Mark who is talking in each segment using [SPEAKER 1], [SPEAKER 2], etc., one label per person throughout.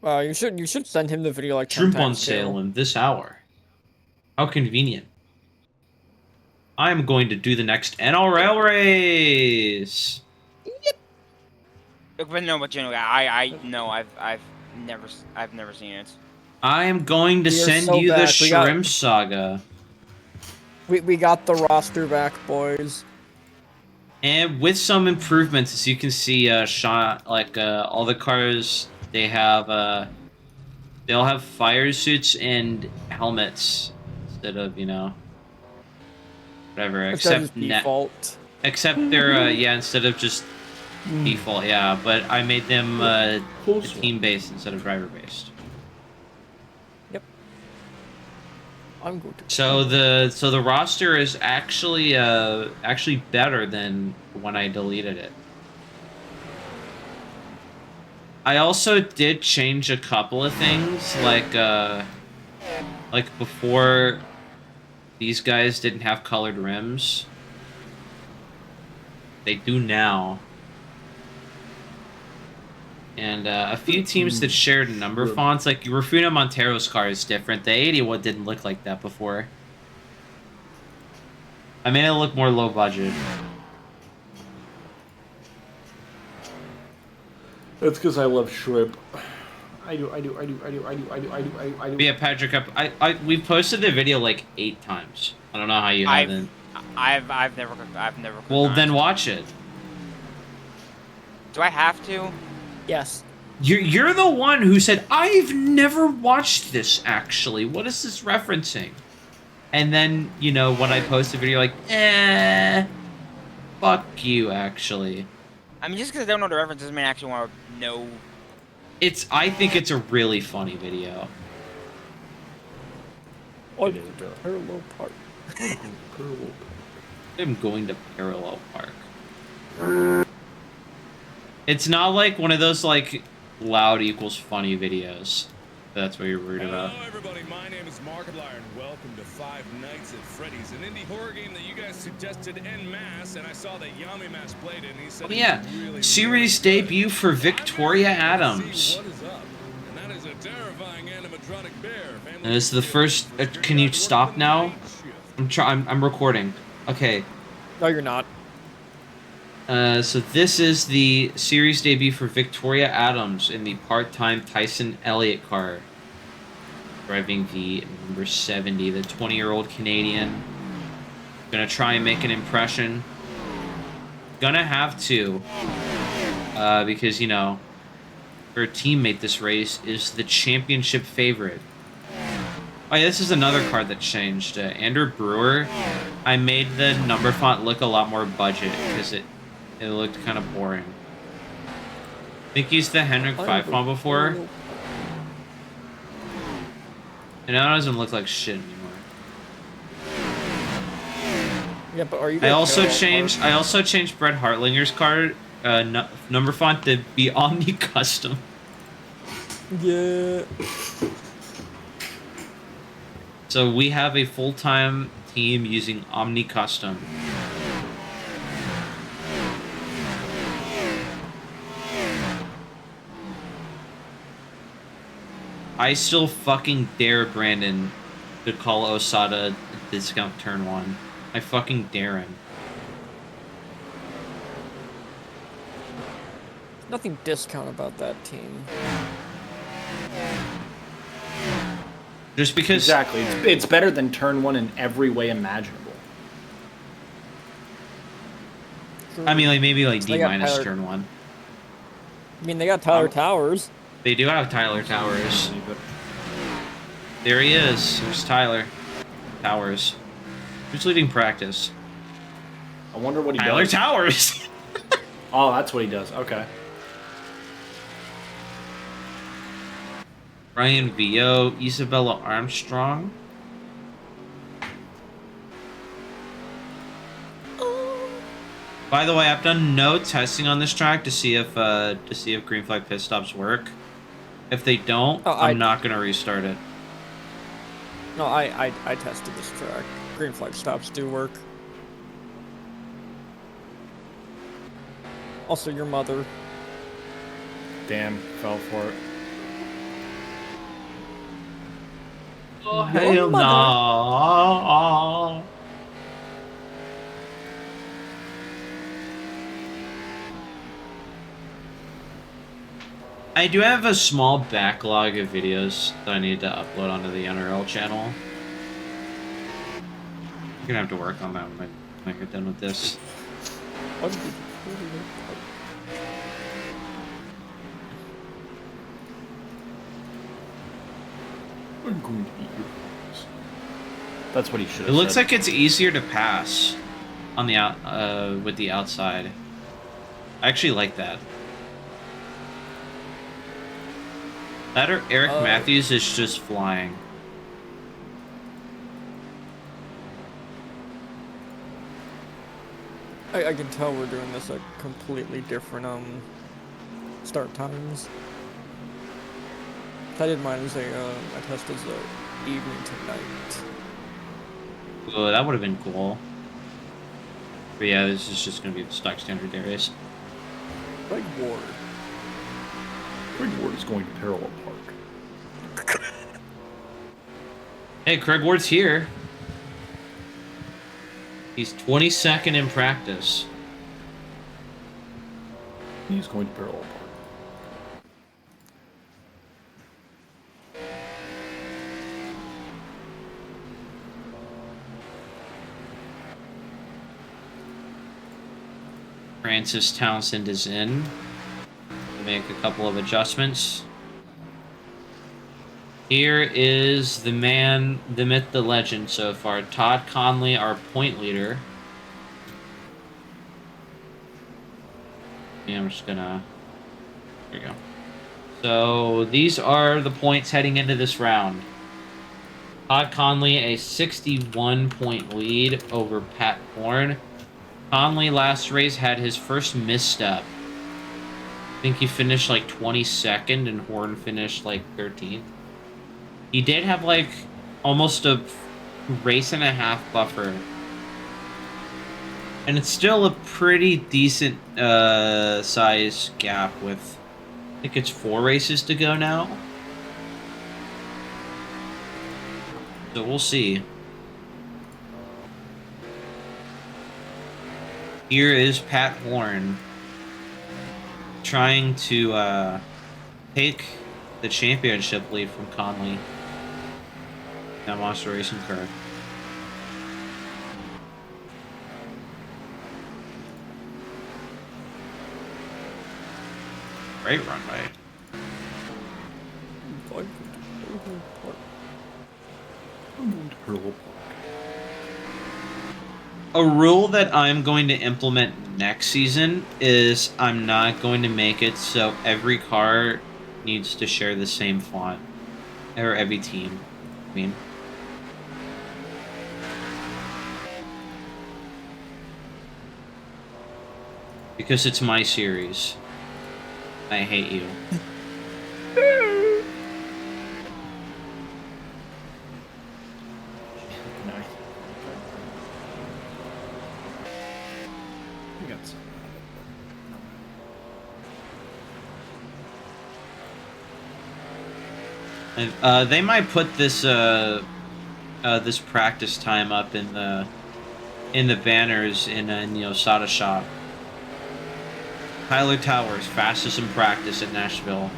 [SPEAKER 1] You should send him the video like 10
[SPEAKER 2] Shrimp on
[SPEAKER 1] times
[SPEAKER 2] sale
[SPEAKER 1] too.
[SPEAKER 2] in this hour. How convenient. I'm going to do the next NRL race.
[SPEAKER 3] But no, but generally, I no, I've never seen it.
[SPEAKER 2] I am going to
[SPEAKER 1] We are
[SPEAKER 2] send
[SPEAKER 1] so
[SPEAKER 2] you the
[SPEAKER 1] back. We got
[SPEAKER 2] Shrimp Saga.
[SPEAKER 1] we got the roster back, boys.
[SPEAKER 2] And with some improvements, as you can see, shot like all the cars they all have fire suits and helmets instead of whatever.
[SPEAKER 1] Instead of just default.
[SPEAKER 2] Except they're instead of just default, yeah. But I made them team based instead of driver based.
[SPEAKER 1] Yep. I'm going to.
[SPEAKER 2] So the roster is actually better than when I deleted it. I also did change a couple of things, like before these guys didn't have colored rims. They do now. And a few teams that shared number fonts, like Rafuna Montero's car is different. The 81 didn't look like that before. I made it look more low budget.
[SPEAKER 4] That's because I love shrimp. I do.
[SPEAKER 2] Yeah, Patrick, we posted the video like 8 times. I don't know how you haven't.
[SPEAKER 3] I've never.
[SPEAKER 2] Well, then watch it.
[SPEAKER 3] Do I have to?
[SPEAKER 1] Yes.
[SPEAKER 2] You're the one who said, I've never watched this, actually. What is this referencing? And then, when I post a video, like, fuck you, actually.
[SPEAKER 3] I mean, just because I don't know the reference doesn't mean I actually want to know.
[SPEAKER 2] I think it's a really funny video.
[SPEAKER 1] Oh, parallel park.
[SPEAKER 2] I'm going to Parallel Park. It's not like one of those, like, loud equals funny videos. That's what you're worried about.
[SPEAKER 5] Hello, everybody. My name is Markiplier, and welcome to Five Nights at Freddy's, an indie horror game that you guys suggested en masse, and I saw that Yami Mash played it, and he said
[SPEAKER 2] Yeah,
[SPEAKER 5] really
[SPEAKER 2] series debut for Victoria Adams.
[SPEAKER 5] What is up? And that is a terrifying animatronic bear.
[SPEAKER 2] And this is the first. Can you stop now? I'm recording. Okay.
[SPEAKER 1] No, you're not.
[SPEAKER 2] So this is the series debut for Victoria Adams in the part-time Tyson Elliott car. Driving the number 70, the 20-year-old Canadian. Gonna try and make an impression. Gonna have to. Because, her teammate this race is the championship favorite. Oh yeah, this is another card that changed. Andrew Brewer. I made the number font look a lot more budget because it looked kind of boring. I think he's the Henrik 5 font before. And now it doesn't look like shit anymore.
[SPEAKER 1] Yeah, but are you?
[SPEAKER 2] I also changed Brett Hartlinger's card number font to be Omni Custom.
[SPEAKER 1] Yeah.
[SPEAKER 2] So we have a full-time team using Omni Custom. I still fucking dare Brandon to call Osada discount turn 1. I fucking dare him.
[SPEAKER 1] Nothing discount about that team.
[SPEAKER 2] Just because...
[SPEAKER 4] Exactly. It's better than turn 1 in every way imaginable.
[SPEAKER 2] I mean, like, maybe like
[SPEAKER 1] They
[SPEAKER 2] D-
[SPEAKER 1] got Tyler-
[SPEAKER 2] turn 1.
[SPEAKER 1] I mean, they got Tyler Towers.
[SPEAKER 2] They do have Tyler Towers. There he is. There's Tyler Towers. Who's leading practice?
[SPEAKER 4] I wonder what he
[SPEAKER 2] Tyler
[SPEAKER 4] does.
[SPEAKER 2] Towers!
[SPEAKER 4] Oh, that's what he does. Okay.
[SPEAKER 2] Ryan Vio, Isabella Armstrong. By the way, I've done no testing on this track to see if green flag pit stops work. If they don't, I'm not gonna restart it.
[SPEAKER 1] No, I tested this track. Green flag stops do work. Also, your mother.
[SPEAKER 4] Damn, fell for it.
[SPEAKER 2] Oh,
[SPEAKER 1] Your
[SPEAKER 2] hell
[SPEAKER 1] mother.
[SPEAKER 2] no. I do have a small backlog of videos that I need to upload onto the NRL channel. I'm gonna have to work on that when I get done with this.
[SPEAKER 1] What did you do?
[SPEAKER 4] I'm going to eat your balls. That's what he should
[SPEAKER 2] It
[SPEAKER 4] have
[SPEAKER 2] looks
[SPEAKER 4] said.
[SPEAKER 2] like it's easier to pass on the with the outside. I actually like that. That or Eric Matthews is just flying.
[SPEAKER 1] I can tell we're doing this at completely different start times. I did mine as a test as a evening to night.
[SPEAKER 2] Oh, that would have been cool. But yeah, this is just gonna be the stock standard day race.
[SPEAKER 1] Like Ward.
[SPEAKER 4] Craig Ward is going to Parallel Park.
[SPEAKER 2] Hey, Craig Ward's here. He's 22nd in practice.
[SPEAKER 4] He's going to Parallel Park.
[SPEAKER 2] Francis Townsend is in. We'll make a couple of adjustments. Here is the man, the myth, the legend so far. Todd Conley, our point leader. Yeah, I'm just gonna... There we go. So, these are the points heading into this round. Todd Conley, a 61-point lead over Pat Bourne. Conley last race had his first misstep. I think he finished like 22nd and Horn finished like 13th. He did have like almost a race and a half buffer. And it's still a pretty decent size gap with, I think it's 4 races to go now. So we'll see. Here is Pat Horn trying to take the championship lead from Conley. That Monster Racing car. Great runway.
[SPEAKER 4] I'm going to Parallel Park.
[SPEAKER 2] A rule that I'm going to implement next season is I'm not going to make it so every car needs to share the same font. Or every team. I mean. Because it's my series. I hate you.
[SPEAKER 4] We got some.
[SPEAKER 2] And, they might put this this practice time up in the banners in the Osada shop. Tyler Towers, fastest in practice at Nashville.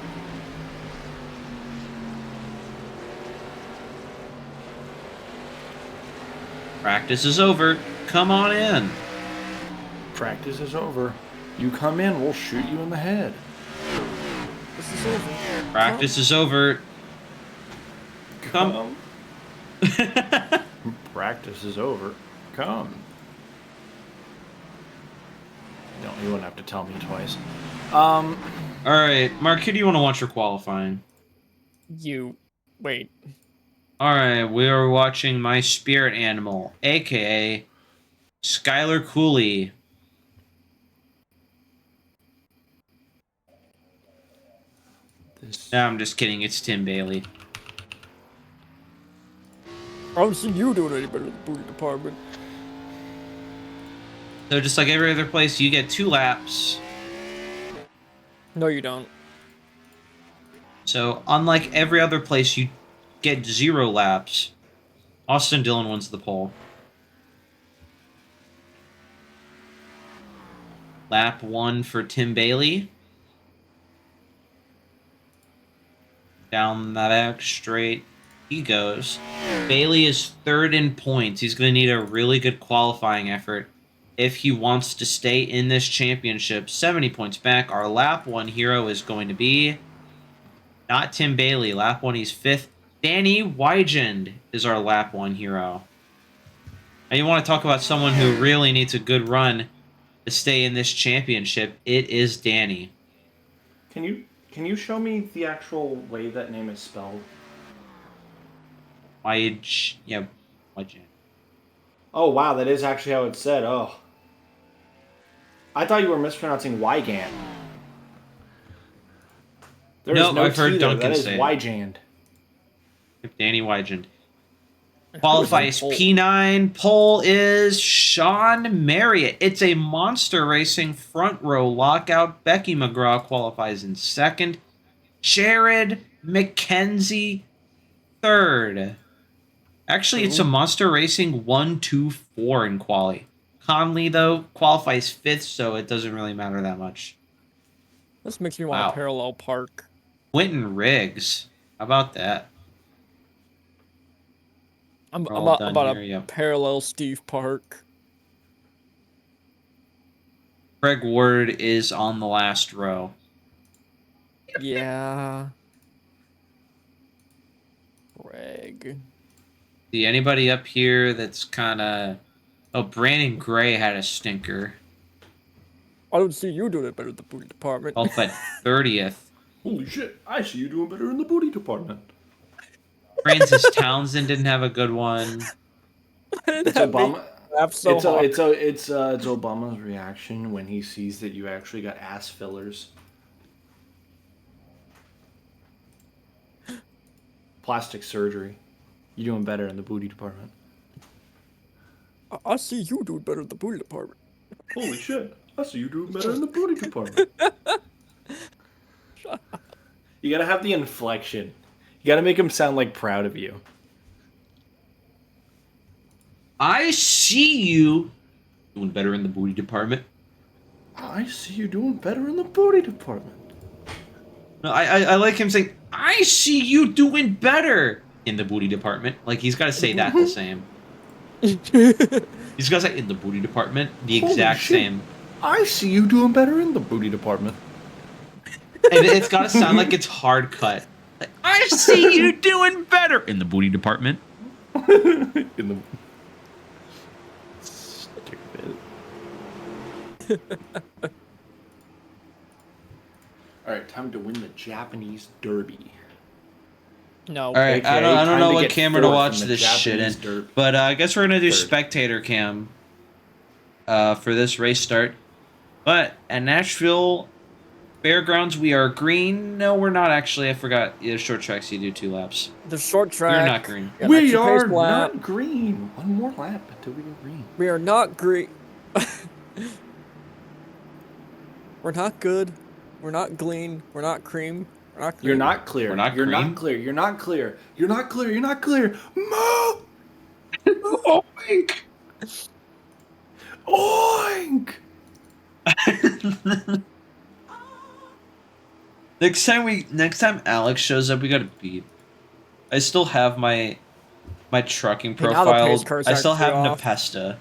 [SPEAKER 2] Practice is over. Come on in.
[SPEAKER 4] Practice is over. You come in, we'll shoot you in the head.
[SPEAKER 1] This is over.
[SPEAKER 2] Practice is over. Come.
[SPEAKER 4] Practice is over. Come. No, you wouldn't have to tell me twice.
[SPEAKER 2] All right, Mark, who do you want to watch for qualifying?
[SPEAKER 1] You. Wait.
[SPEAKER 2] All right, we are watching My Spirit Animal, aka Skylar Cooley. No, I'm just kidding. It's Tim Bailey.
[SPEAKER 1] I don't see you doing any better than the booty department.
[SPEAKER 2] So just like every other place, you get 2 laps.
[SPEAKER 1] No, you don't.
[SPEAKER 2] So unlike every other place, you get 0 laps. Austin Dillon wins the pole. Lap 1 for Tim Bailey. Down the back straight he goes. Bailey is 3rd in points. He's going to need a really good qualifying effort if he wants to stay in this championship. 70 points back. Our lap 1 hero is going to be not Tim Bailey. Lap 1, he's 5th. Danny Wygand is our lap 1 hero. Now you want to talk about someone who really needs a good run to stay in this championship. It is Danny.
[SPEAKER 4] Can you show me the actual way that name is spelled?
[SPEAKER 2] Wygand.
[SPEAKER 4] Oh wow, that is actually how it's said. Oh, I thought you were mispronouncing Wygand. There's
[SPEAKER 2] Nope,
[SPEAKER 4] no
[SPEAKER 2] I've heard
[SPEAKER 4] T there.
[SPEAKER 2] Duncan
[SPEAKER 4] That is
[SPEAKER 2] say it.
[SPEAKER 4] Wygand.
[SPEAKER 2] Danny Wygand. Qualifies P9. Pole is Sean Marriott. It's a Monster Racing front row lockout. Becky McGraw qualifies in 2nd. Jared McKenzie 3rd. Actually, it's a Monster Racing 1, 2, 4 in quali. Conley, though, qualifies 5th, so it doesn't really matter that much.
[SPEAKER 1] This makes me want
[SPEAKER 2] Wow.
[SPEAKER 1] to parallel park.
[SPEAKER 2] Quentin Riggs. How about that?
[SPEAKER 1] I'm
[SPEAKER 2] We're all
[SPEAKER 1] about,
[SPEAKER 2] done
[SPEAKER 1] about
[SPEAKER 2] here,
[SPEAKER 1] a
[SPEAKER 2] yep.
[SPEAKER 1] parallel Steve Park.
[SPEAKER 2] Craig Ward is on the last row.
[SPEAKER 1] Yeah. Greg.
[SPEAKER 2] See anybody up here that's kind of... Oh, Brandon Gray had a stinker.
[SPEAKER 1] I don't see you doing it better at the booty department.
[SPEAKER 2] Qualified 30th.
[SPEAKER 4] Holy shit! I see you doing better in the booty department.
[SPEAKER 2] Francis Townsend didn't have a good one.
[SPEAKER 4] It's Obama.
[SPEAKER 1] So hard.
[SPEAKER 4] It's Obama's reaction when he sees that you actually got ass fillers. Plastic surgery. You're doing better in the booty department.
[SPEAKER 1] I see you doing better at the booty department.
[SPEAKER 4] Holy shit! I see you doing better in the booty department. You gotta have the inflection. You gotta make him sound like proud of you.
[SPEAKER 2] I see you doing better in the booty department.
[SPEAKER 4] I see you doing better in the booty department.
[SPEAKER 2] No, I like him saying, I see you doing better in the booty department. Like, he's got to say that the same. He's got to say, in the booty department, the
[SPEAKER 4] Holy
[SPEAKER 2] exact
[SPEAKER 4] shit.
[SPEAKER 2] same.
[SPEAKER 4] I see you doing better in the booty department.
[SPEAKER 2] And it's got to sound like it's hard cut. Like, I see you doing better in the booty department.
[SPEAKER 4] In the... Stupid. Alright, time to win the Japanese Derby.
[SPEAKER 1] No.
[SPEAKER 2] All right,
[SPEAKER 4] AKA
[SPEAKER 2] I don't
[SPEAKER 4] time
[SPEAKER 2] know
[SPEAKER 4] to
[SPEAKER 2] what
[SPEAKER 4] get
[SPEAKER 2] camera to
[SPEAKER 4] fourth
[SPEAKER 2] watch
[SPEAKER 4] in the
[SPEAKER 2] this shit in,
[SPEAKER 4] Japanese Derby.
[SPEAKER 2] but I guess we're gonna do
[SPEAKER 4] Third.
[SPEAKER 2] spectator cam for this race start. But at Nashville Fairgrounds, we are green. No, we're not actually. I forgot. Yeah, short tracks, you do 2 laps.
[SPEAKER 1] The short track.
[SPEAKER 2] You're not green.
[SPEAKER 1] Yeah,
[SPEAKER 4] We
[SPEAKER 1] extra pace
[SPEAKER 4] are
[SPEAKER 1] lap.
[SPEAKER 4] not green. One more lap until we go green.
[SPEAKER 1] We are not green. We're not good. We're not glean. We're not cream. We're not green.
[SPEAKER 4] You're not clear.
[SPEAKER 2] We're not
[SPEAKER 4] You're
[SPEAKER 2] green.
[SPEAKER 4] not clear. You're not clear. You're not clear. You're not clear. Mo!
[SPEAKER 2] Oink!
[SPEAKER 4] Oink!
[SPEAKER 2] Next time Alex shows up, we gotta beat. I still have my trucking
[SPEAKER 1] Hey, now the
[SPEAKER 2] profile.
[SPEAKER 1] pace car's
[SPEAKER 2] I still
[SPEAKER 1] actually
[SPEAKER 2] have
[SPEAKER 1] off.
[SPEAKER 2] Nepesta.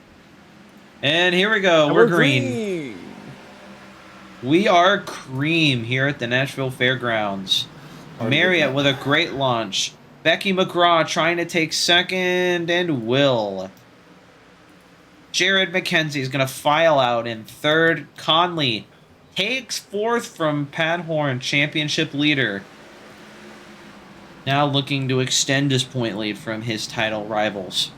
[SPEAKER 2] And here we go.
[SPEAKER 1] And
[SPEAKER 2] We're green.
[SPEAKER 1] green.
[SPEAKER 2] We are cream here at the Nashville Fairgrounds. Marriott with a great launch. Becky McGraw trying to take 2nd, and will. Jared McKenzie is going to file out in 3rd. Conley takes 4th from Pat Horn, championship leader. Now looking to extend his point lead from his title rivals.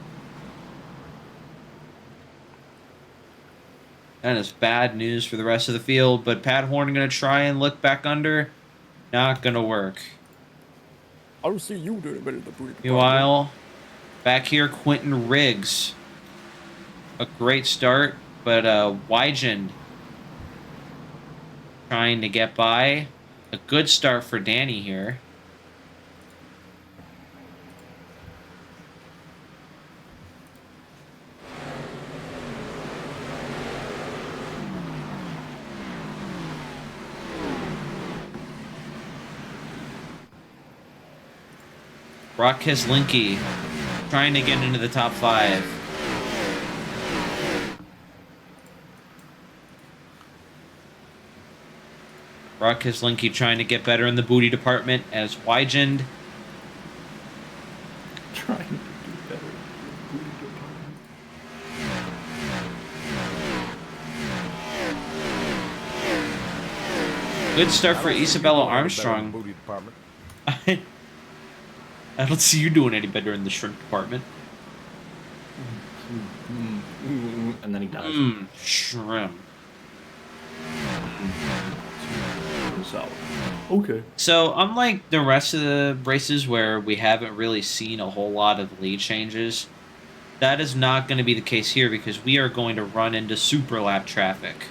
[SPEAKER 2] That is bad news for the rest of the field, but Pat Horn going to try and look back under. Not going to work.
[SPEAKER 1] I don't see you doing it better at the booty department.
[SPEAKER 2] Meanwhile, back here, Quentin Riggs. A great start, but Wygand trying to get by. A good start for Danny here. Brock Keslinski trying to get into the top 5. Brock Keslinski trying to get better in the booty department as Wygend.
[SPEAKER 4] Trying to do better. Booty department.
[SPEAKER 2] Good start for Isabella Armstrong.
[SPEAKER 5] Booty department.
[SPEAKER 2] I don't see you doing any better in the shrimp department.
[SPEAKER 4] And then he dies.
[SPEAKER 2] Shrimp.
[SPEAKER 4] So, okay.
[SPEAKER 2] So, unlike the rest of the races where we haven't really seen a whole lot of lead changes, that is not going to be the case here because we are going to run into super lap traffic.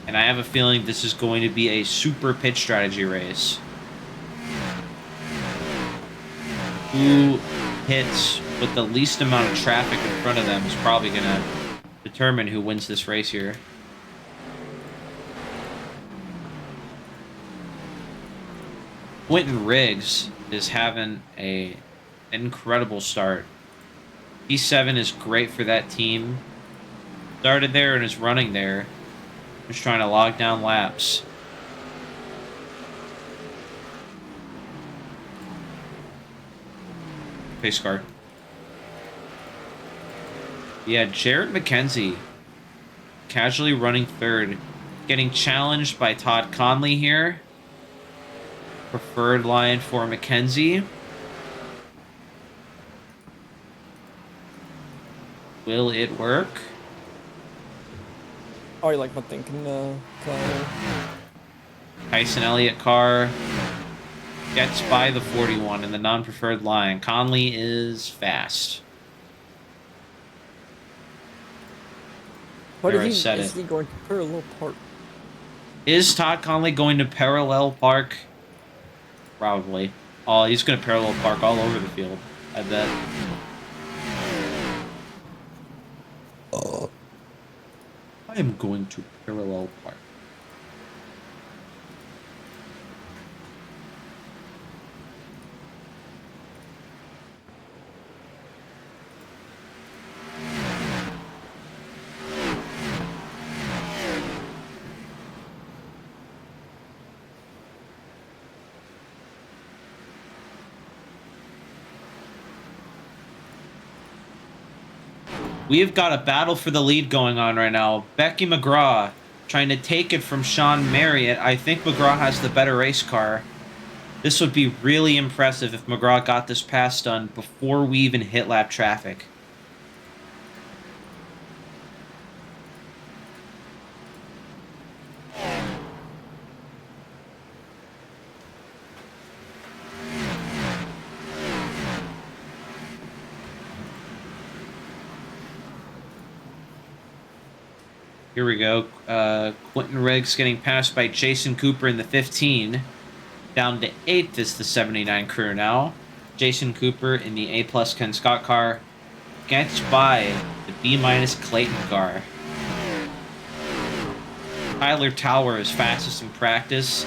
[SPEAKER 2] And I have a feeling this is going to be a super pit strategy race. Who hits with the least amount of traffic in front of them is probably going to determine who wins this race here. Quentin Riggs is having an incredible start. P7 is great for that team. Started there and is running there. Just trying to log down laps. Pace car. Yeah, Jared McKenzie casually running third. Getting challenged by Todd Conley here. Preferred line for McKenzie. Will it work?
[SPEAKER 1] Oh, you like my thinking, Kyle?
[SPEAKER 2] Tyson Elliott car gets by the 41 in the non-preferred line. Conley is fast.
[SPEAKER 1] What
[SPEAKER 2] There, I
[SPEAKER 1] is
[SPEAKER 2] said
[SPEAKER 1] he
[SPEAKER 2] it.
[SPEAKER 1] going to parallel park?
[SPEAKER 2] Is Todd Conley going to parallel park? Probably. Oh, he's going to parallel park all over the field, I bet. I am going to parallel park. We have got a battle for the lead going on right now. Becky McGraw trying to take it from Sean Marriott. I think McGraw has the better race car. This would be really impressive if McGraw got this pass done before we even hit lap traffic. Here we go. Quentin Riggs getting passed by Jason Cooper in the 15. Down to 8th is the 79 crew now. Jason Cooper in the A+ Ken Scott car gets by the B- Clayton car. Tyler Tower is fastest in practice.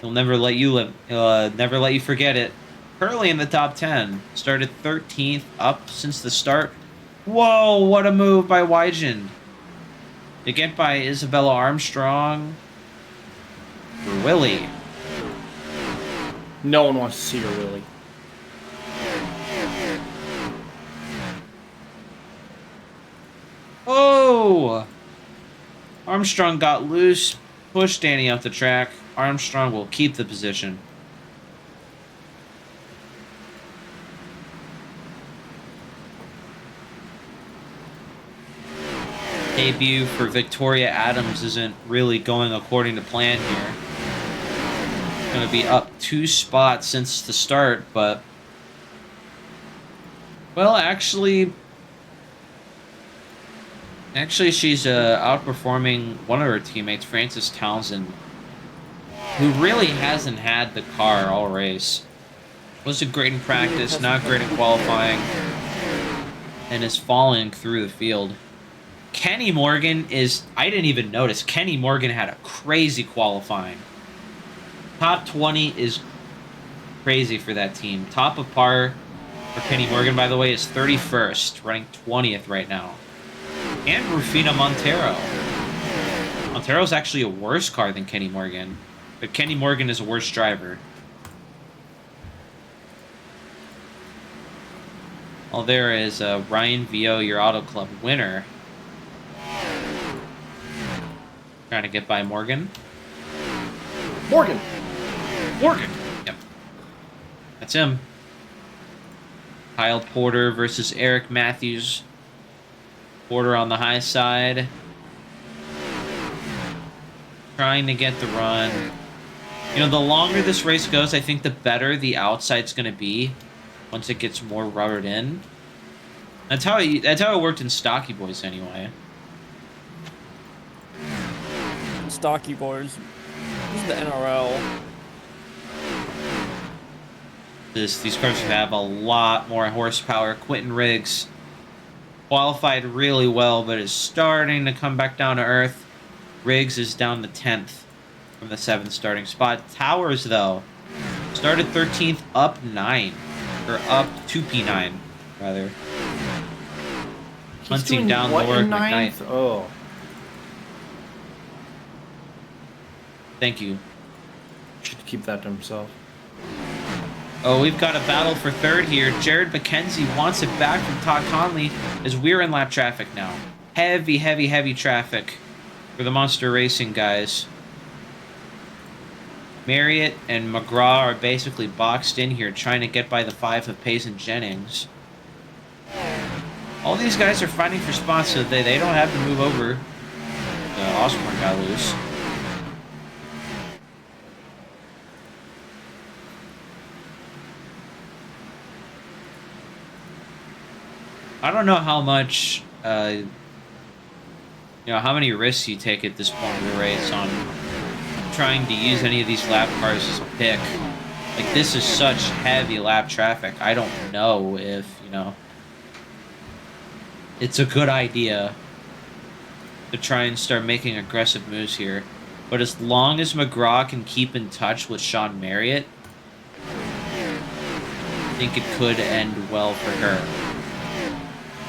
[SPEAKER 2] He'll never let you never let you forget it. Currently in the top 10. Started 13th, up since the start. Whoa, what a move by Wygend. To get by Isabella Armstrong. For Willie.
[SPEAKER 4] No one wants to see her, Willie.
[SPEAKER 2] Oh! Armstrong got loose, pushed Danny off the track. Armstrong will keep the position. Debut for Victoria Adams isn't really going according to plan here. Going to be up 2 spots since the start, but... Well, actually, she's outperforming one of her teammates, Frances Townsend, who really hasn't had the car all race. Wasn't great in practice, not great in qualifying, and is falling through the field. Kenny Morgan is... I didn't even notice. Kenny Morgan had a crazy qualifying. Top 20 is crazy for that team. Top of par for Kenny Morgan, by the way, is 31st, running 20th right now. And Rufino Montero. Montero's actually a worse car than Kenny Morgan, but Kenny Morgan is a worse driver. Well, there is Ryan Vio, your Auto Club winner. Trying to get by Morgan.
[SPEAKER 4] Morgan!
[SPEAKER 2] Morgan! Yep. That's him. Kyle Porter versus Eric Matthews. Porter on the high side. Trying to get the run. You know, the longer this race goes, I think the better the outside's going to be once it gets more rubbered in. That's how it worked in Stocky Boys anyway.
[SPEAKER 1] Stocky Boys. This is the NRL.
[SPEAKER 2] These cars have a lot more horsepower. Quentin Riggs qualified really well, but is starting to come back down to earth. Riggs is down to 10th from the 7th starting spot. Towers, though, started 13th, up 9. Or up 2P9, rather. Hunting down Lord McKnight.
[SPEAKER 4] Oh.
[SPEAKER 2] Thank you.
[SPEAKER 4] Should keep that to himself.
[SPEAKER 2] Oh, we've got a battle for third here. Jared McKenzie wants it back from Todd Conley as we're in lap traffic now. Heavy, heavy, heavy traffic for the Monster Racing guys. Marriott and McGraw are basically boxed in here trying to get by the 5 of Pace and Jennings. All these guys are fighting for spots so they don't have to move over. Osborne got loose. I don't know how much, how many risks you take at this point of the race on trying to use any of these lap cars as a pick. Like, this is such heavy lap traffic. I don't know if, it's a good idea to try and start making aggressive moves here. But as long as McGraw can keep in touch with Sean Marriott, I think it could end well for her.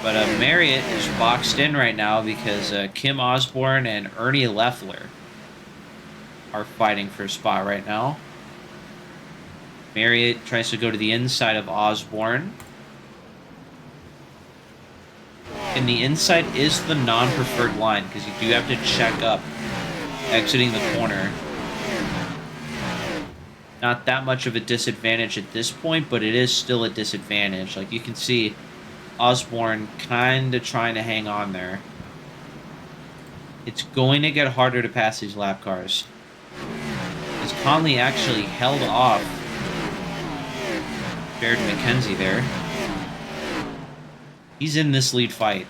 [SPEAKER 2] But Marriott is boxed in right now because Kim Osborne and Ernie Leffler are fighting for a spot right now. Marriott tries to go to the inside of Osborne. And the inside is the non-preferred line because you do have to check up exiting the corner. Not that much of a disadvantage at this point, but it is still a disadvantage. Like, you can see Osborne kind of trying to hang on there. It's going to get harder to pass these lap cars. As Conley actually held off Jared McKenzie there. He's in this lead fight.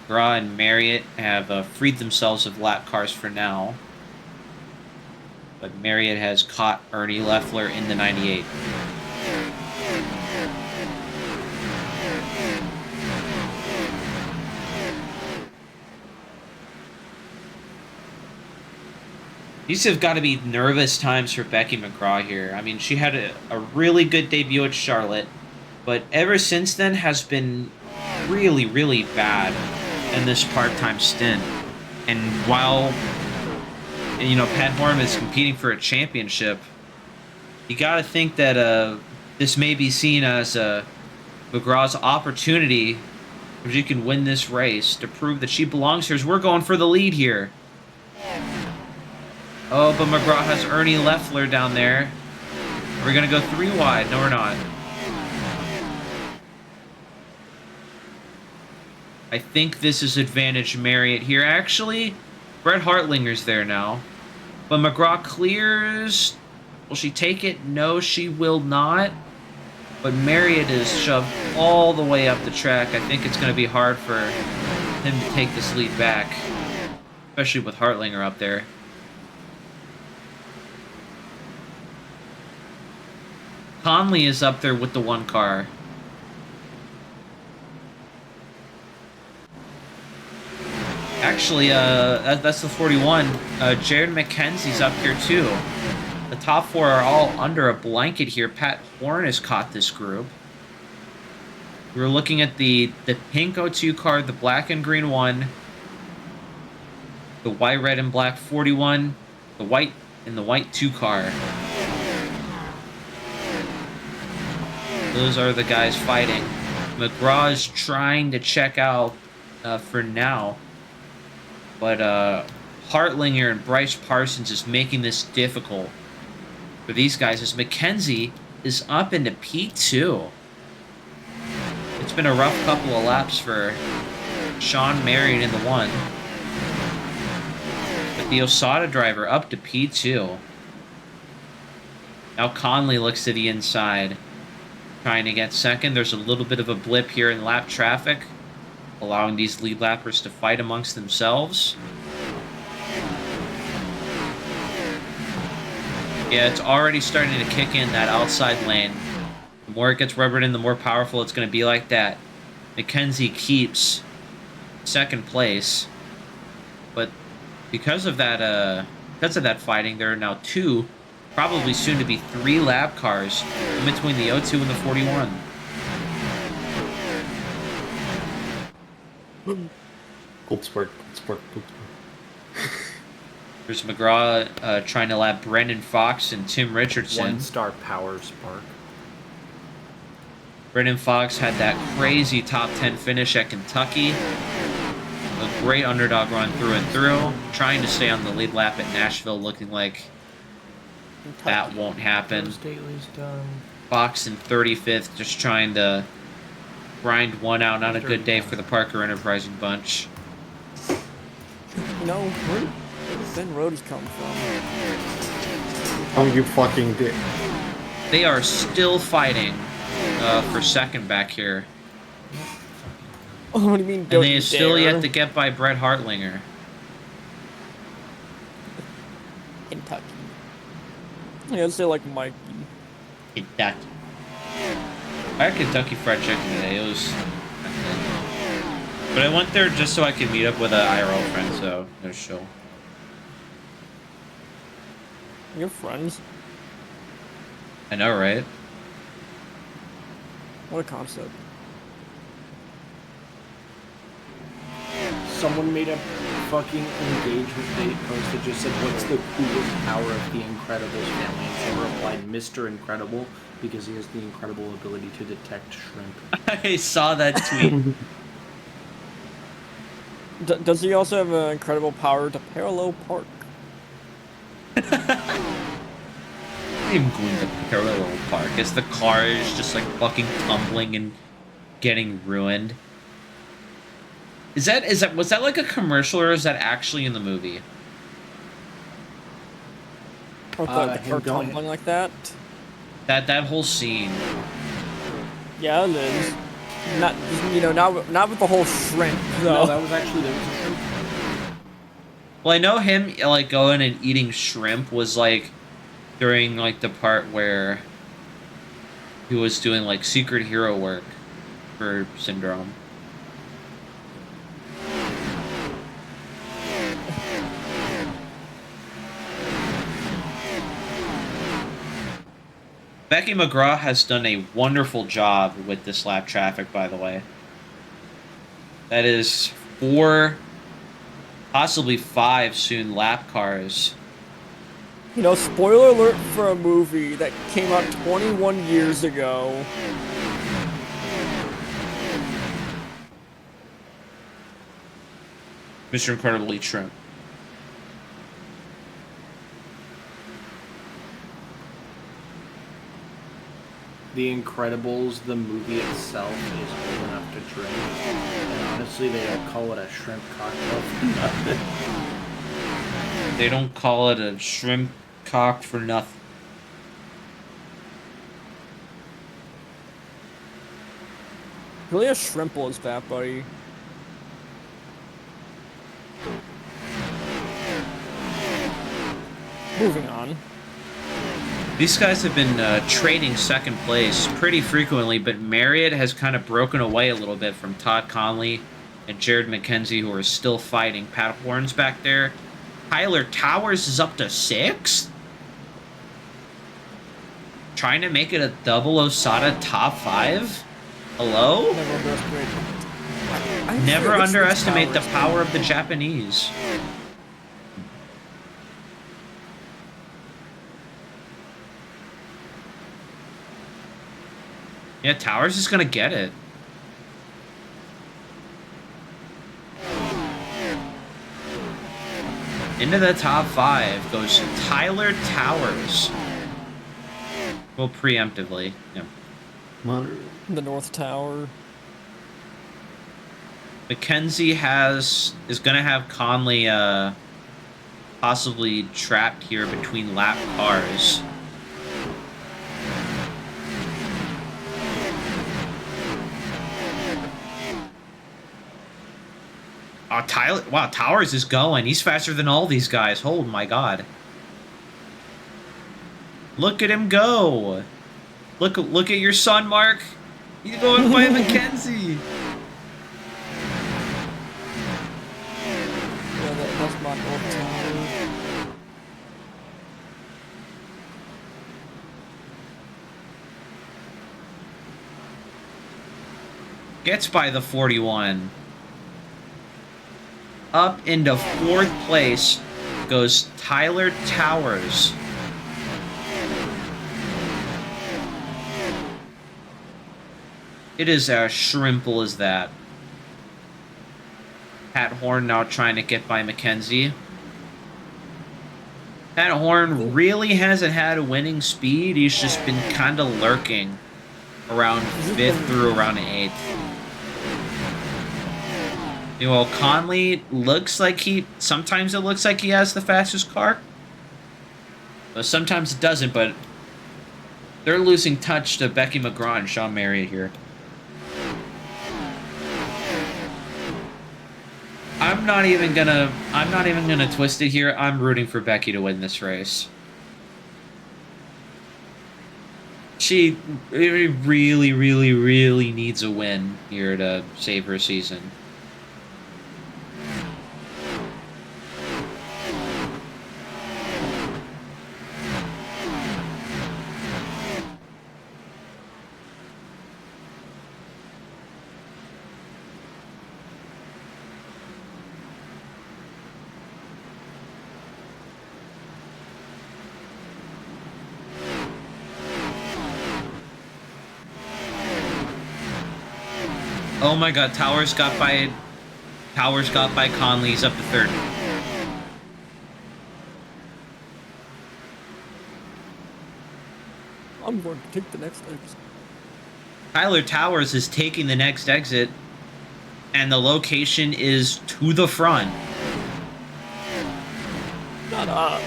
[SPEAKER 2] Gra and Marriott have freed themselves of lap cars for now. But Marriott has caught Ernie Leffler in the 98. These have got to be nervous times for Becky McGraw here. I mean, she had a really good debut at Charlotte, but ever since then has been really, really bad in this part-time stint. And while, Pat Horn is competing for a championship, you got to think that this may be seen as McGraw's opportunity if she can win this race to prove that she belongs here as we're going for the lead here. Oh, but McGraw has Ernie Leffler down there. We're going to go 3 wide. No, we're not. I think this is advantage Marriott here. Actually, Brett Hartlinger's there now. But McGraw clears. Will she take it? No, she will not. But Marriott is shoved all the way up the track. I think it's going to be hard for him to take this lead back. Especially with Hartlinger up there. Conley is up there with the 1 car. Actually, that's the 41. Jared McKenzie's up here too. The top 4 are all under a blanket here. Pat Horn has caught this group. We're looking at the pink O2 car, the black and green one, the white, red, and black 41, the white and the white 2 car. Those are the guys fighting. McGraw is trying to check out for now, but Hartlinger and Bryce Parsons is making this difficult for these guys as McKenzie is up into P2. It's been a rough couple of laps for Sean Marion in the 1. But the Osada driver up to P2. Now Conley looks to the inside, trying to get second. There's a little bit of a blip here in lap traffic, allowing these lead lappers to fight amongst themselves. Yeah, it's already starting to kick in that outside lane. The more it gets rubbered in, the more powerful it's going to be like that. McKenzie keeps second place, but because of that fighting, there are now 2, probably soon to be 3 lap cars in between the O2 and the 41.
[SPEAKER 4] Gold sport.
[SPEAKER 2] There's McGraw trying to lap Brendan Fox and Tim Richardson.
[SPEAKER 4] 1-star power spark.
[SPEAKER 2] Brendan Fox had that crazy top 10 finish at Kentucky. A great underdog run through and through. Trying to stay on the lead lap at Nashville, looking like that won't happen.
[SPEAKER 4] Staley's done.
[SPEAKER 2] Fox in 35th, just trying to grind one out. Not a good day for the Parker Enterprising bunch.
[SPEAKER 1] You know, where did Ben Rhodes come from?
[SPEAKER 4] Oh, you fucking dick.
[SPEAKER 2] They are still fighting for second back here.
[SPEAKER 1] Oh, what do you mean?
[SPEAKER 2] And they still yet to get by Brett Hartlinger.
[SPEAKER 1] Kentucky. Yeah, I'd say like Mikey.
[SPEAKER 2] Kentucky. I had Kentucky Fried Chicken today. It was... But I went there just so I could meet up with an IRL friend, so no show.
[SPEAKER 1] You're friends.
[SPEAKER 2] I know, right?
[SPEAKER 1] What a concept.
[SPEAKER 4] Someone made a fucking engagement date post that just said, "What's the coolest power of the Incredibles family?" And someone replied, "Mr. Incredible, because he has the incredible ability to detect shrimp."
[SPEAKER 2] I saw that tweet.
[SPEAKER 1] Does he also have an incredible power to parallel park?
[SPEAKER 2] I'm going to parallel park as the car is just like fucking tumbling and getting ruined. Was that like a commercial, or is that actually in the movie?
[SPEAKER 1] Or the car tumbling like that?
[SPEAKER 2] That whole scene.
[SPEAKER 1] Yeah, it is. Not, you know, not with the whole shrimp though.
[SPEAKER 4] No, there was a shrimp.
[SPEAKER 2] Well, I know him like going and eating shrimp was like during like the part where he was doing like secret hero work for Syndrome. Becky McGraw has done a wonderful job with this lap traffic, by the way. That is 4, possibly 5 soon lap cars.
[SPEAKER 1] You know, spoiler alert for a movie that came out 21 years ago.
[SPEAKER 2] Mr. Incredible eats shrimp.
[SPEAKER 4] The Incredibles, the movie itself, is old enough to drink. And honestly, they don't call it a shrimp cocktail for nothing.
[SPEAKER 2] They don't call it a shrimp cock for nothing.
[SPEAKER 1] Really, a shrimple is that, buddy? Moving on.
[SPEAKER 2] These guys have been trading second place pretty frequently, but Marriott has kind of broken away a little bit from Todd Conley and Jared McKenzie, who are still fighting. Pat Horn's back there. Tyler Towers is up to 6th. trying to make it a double Osada top 5? Hello?
[SPEAKER 1] Never underestimate. I
[SPEAKER 2] Never
[SPEAKER 1] forget which
[SPEAKER 2] underestimate the
[SPEAKER 1] towers
[SPEAKER 2] power of the Japanese. Yeah, Towers is gonna get it. Into the top 5 goes Tyler Towers. Well, preemptively. Yeah.
[SPEAKER 1] The North Tower.
[SPEAKER 2] Mackenzie is gonna have Conley possibly trapped here between lap cars. Wow, Towers is going. He's faster than all these guys. Oh my god. Look at him go. Look at your son, Mark. He's going by Mackenzie.
[SPEAKER 1] Yeah, that's my North Tower.
[SPEAKER 2] Gets by the 41. Up into 4th place goes Tyler Towers. It is as shrimple as that. Pat Horn now trying to get by Mackenzie. Pat Horn really hasn't had a winning speed. He's just been kind of lurking around 5th through around 8th. Well, Conley looks like sometimes it looks like he has the fastest car. But sometimes it doesn't, but they're losing touch to Becky McGraw and Sean Marriott here. I'm not even gonna twist it here. I'm rooting for Becky to win this race. She really, really, really needs a win here to save her season. Oh my god, Towers got by Conley. He's up to 3rd.
[SPEAKER 1] I'm going to take the next exit.
[SPEAKER 2] Tyler Towers is taking the next exit, and the location is to the front.
[SPEAKER 1] Shut up.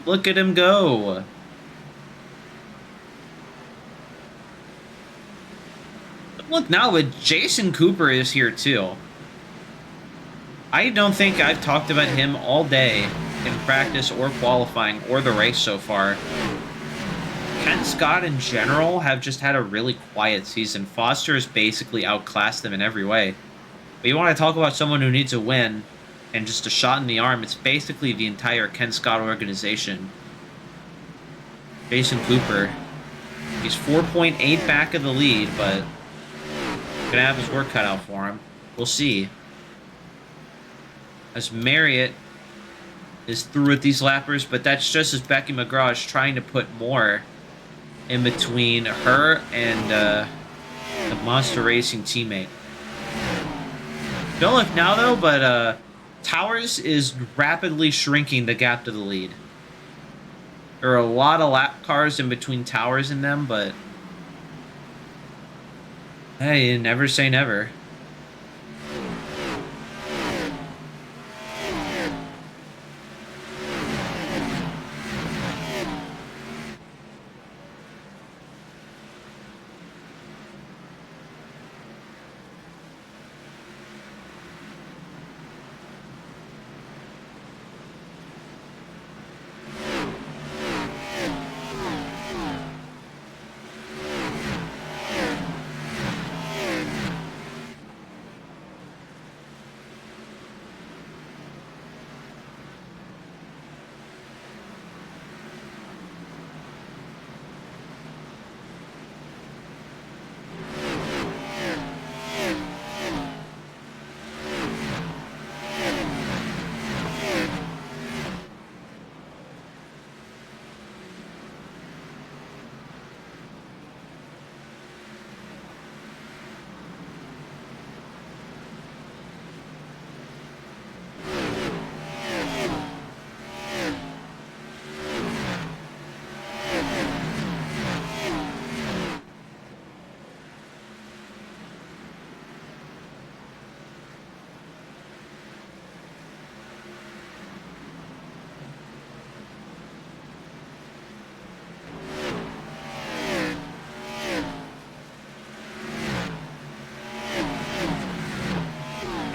[SPEAKER 2] Look at him go. Look now, but Jason Cooper is here too. I don't think I've talked about him all day in practice or qualifying or the race so far. Ken Scott in general have just had a really quiet season. Foster has basically outclassed them in every way. But you want to talk about someone who needs a win and just a shot in the arm, it's basically the entire Ken Scott organization. Jason Cooper. He's 4.8 back of the lead, but gonna have his work cut out for him. We'll see. As Marriott is through with these lappers, but that's just as Becky McGraw is trying to put more in between her and the Monster Racing teammate. Don't look now, though, but Towers is rapidly shrinking the gap to the lead. There are a lot of lap cars in between Towers and them, but hey, never say never.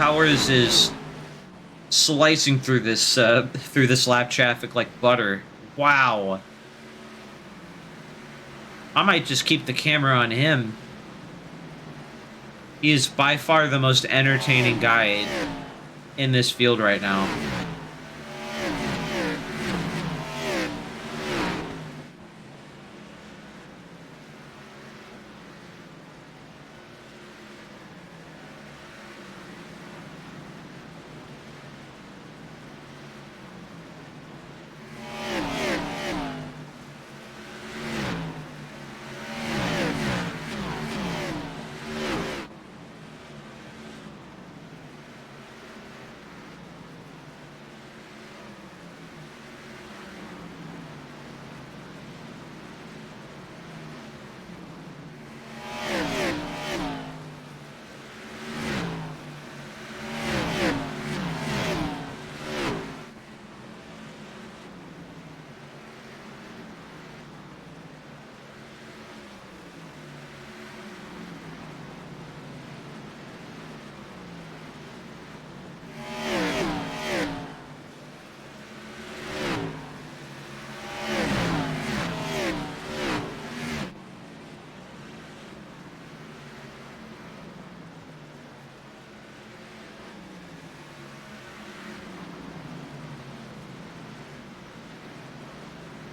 [SPEAKER 2] Towers is slicing through this lap traffic like butter. Wow. I might just keep the camera on him. He is by far the most entertaining guy in this field right now.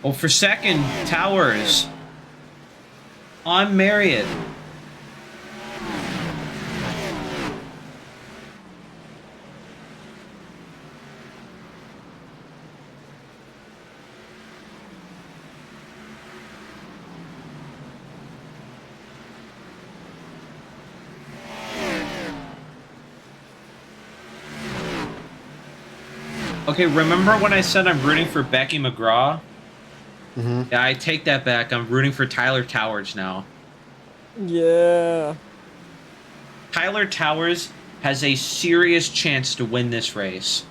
[SPEAKER 2] Oh, for second, Towers. On Marriott. Okay, remember when I said I'm rooting for Becky McGraw?
[SPEAKER 1] Mm-hmm.
[SPEAKER 2] Yeah, I take that back. I'm rooting for Tyler Towers now.
[SPEAKER 1] Yeah.
[SPEAKER 2] Tyler Towers has a serious chance to win this race.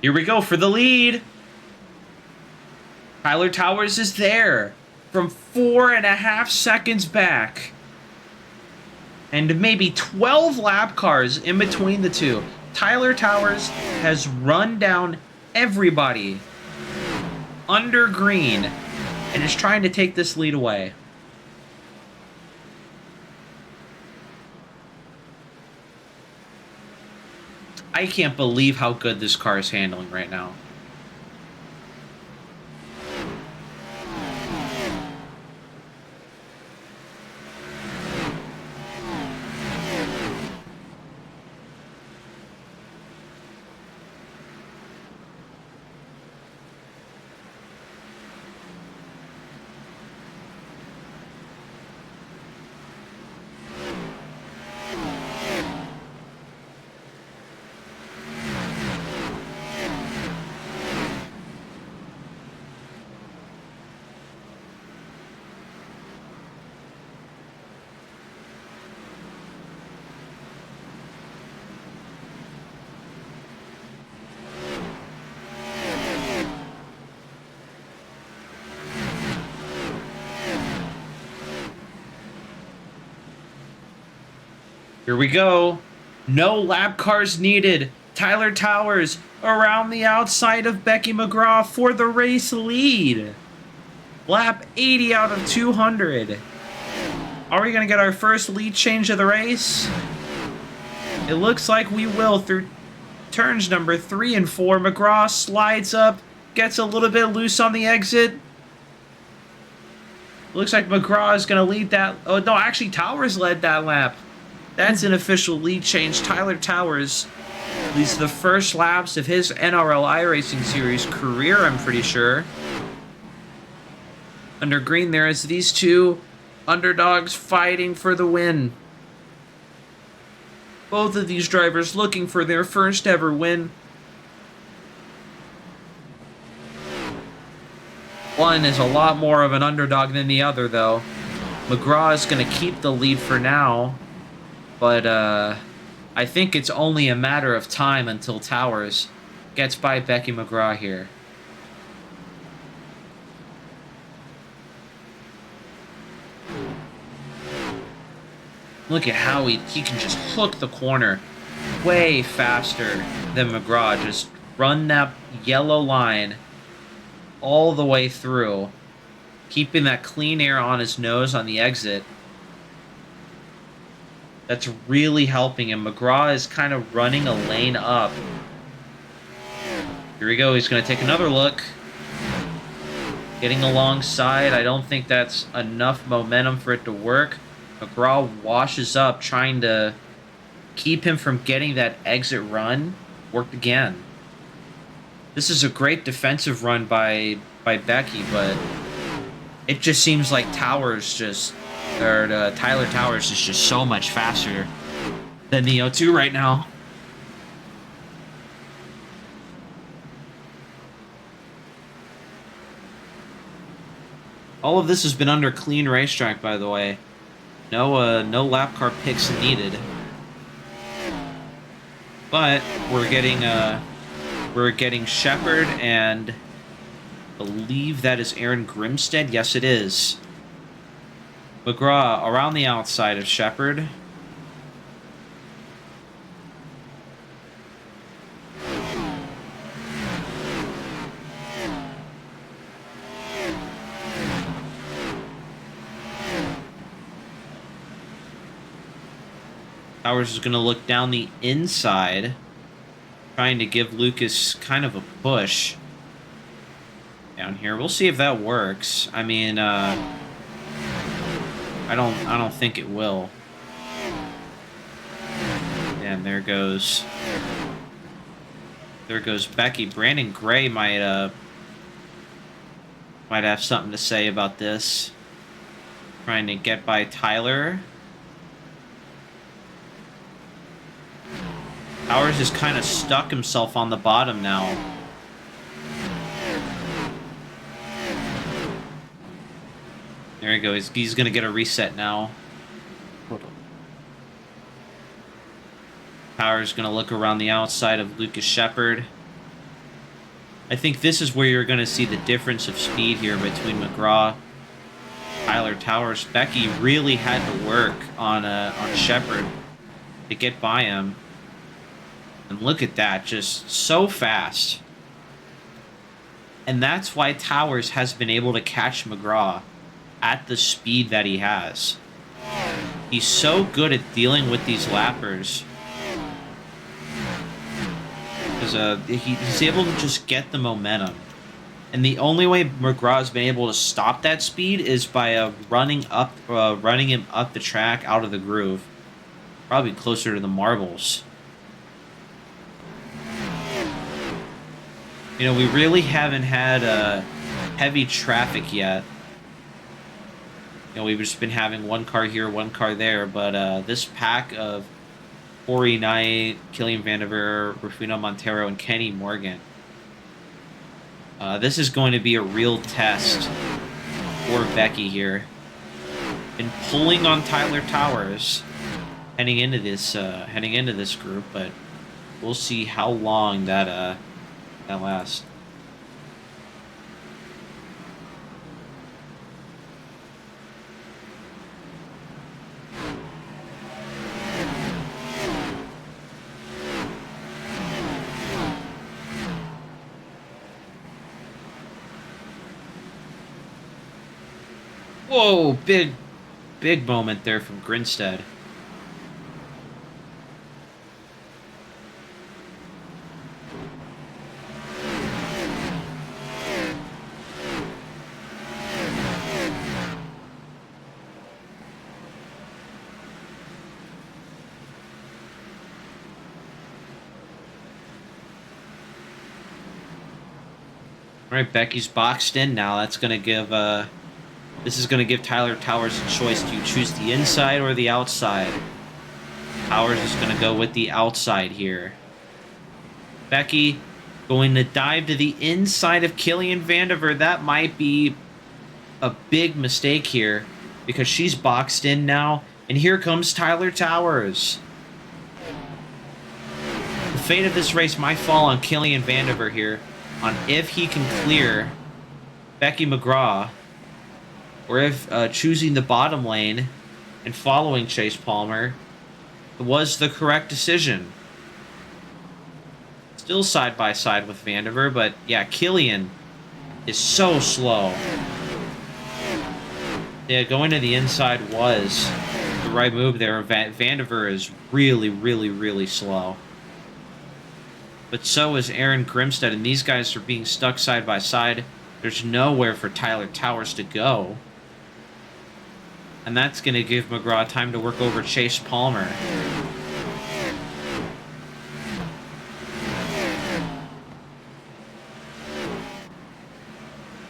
[SPEAKER 2] Here we go for the lead. Tyler Towers is there from 4.5 seconds back. And maybe 12 lap cars in between the two. Tyler Towers has run down everybody under green and is trying to take this lead away. I can't believe how good this car is handling right now. Here we go. No lap cars needed. Tyler Towers around the outside of Becky McGraw for the race lead. Lap 80 out of 200. Are we going to get our first lead change of the race? It looks like we will through turns number 3 and 4. McGraw slides up, gets a little bit loose on the exit. Looks like McGraw is going to lead that. Oh, no, actually, Towers led that lap. That's an official lead change. Tyler Towers leads the first laps of his NRL iRacing Series career, I'm pretty sure. Under green, there is these two underdogs fighting for the win. Both of these drivers looking for their first ever win. One is a lot more of an underdog than the other, though. McGraw is going to keep the lead for now, but I think it's only a matter of time until Towers gets by Becky McGraw here. Look at how he can just hook the corner way faster than McGraw. Just run that yellow line all the way through, keeping that clean air on his nose on the exit. That's really helping him. McGraw is kind of running a lane up. Here we go. He's going to take another look. Getting alongside. I don't think that's enough momentum for it to work. McGraw washes up, trying to keep him from getting that exit run. Worked again. This is a great defensive run by Becky, but it just seems like Tyler Towers is just so much faster than the O2 right now. All of this has been under clean racetrack, by the way. No lap car picks needed. But we're getting Shepard, and I believe that is Aaron Grimstead. Yes, it is. McGraw around the outside of Shepard. Towers is going to look down the inside, trying to give Lucas kind of a push down here. We'll see if that works. I mean, I don't think it will. And there goes Becky. Brandon Gray might have something to say about this. Trying to get by Tyler. Towers has kind of stuck himself on the bottom now. There he goes. He's going to get a reset now. Towers going to look around the outside of Lucas Shepard. I think this is where you're going to see the difference of speed here between McGraw, Tyler Towers. Becky really had to work on Shepard to get by him. And look at that, just so fast. And that's why Towers has been able to catch McGraw at the speed that he has. He's so good at dealing with these lappers. Because he's able to just get the momentum. And the only way McGraw has been able to stop that speed is by running him up the track out of the groove. Probably closer to the marbles. You know, we really haven't had heavy traffic yet. You know, we've just been having one car here, one car there, but this pack of Corey Knight, Killian Vanderveer, Rufino Montero, and Kenny Morgan, this is going to be a real test for Becky here. Been pulling on Tyler Towers heading into this group, but we'll see how long that lasts. Whoa, big moment there from Grinstead. All right, Becky's boxed in now. That's going to give this is going to give Tyler Towers a choice. Do you choose the inside or the outside? Towers is going to go with the outside here. Becky going to dive to the inside of Killian Vandiver. That might be a big mistake here because she's boxed in now. And here comes Tyler Towers. The fate of this race might fall on Killian Vandiver here on if he can clear Becky McGraw or if choosing the bottom lane and following Chase Palmer was the correct decision. Still side by side with Vandiver, but yeah, Killian is so slow. Yeah, going to the inside was the right move there. Vandiver is really, really, really slow. But so is Aaron Grimstead, and these guys are being stuck side by side. There's nowhere for Tyler Towers to go. And that's going to give McGraw time to work over Chase Palmer.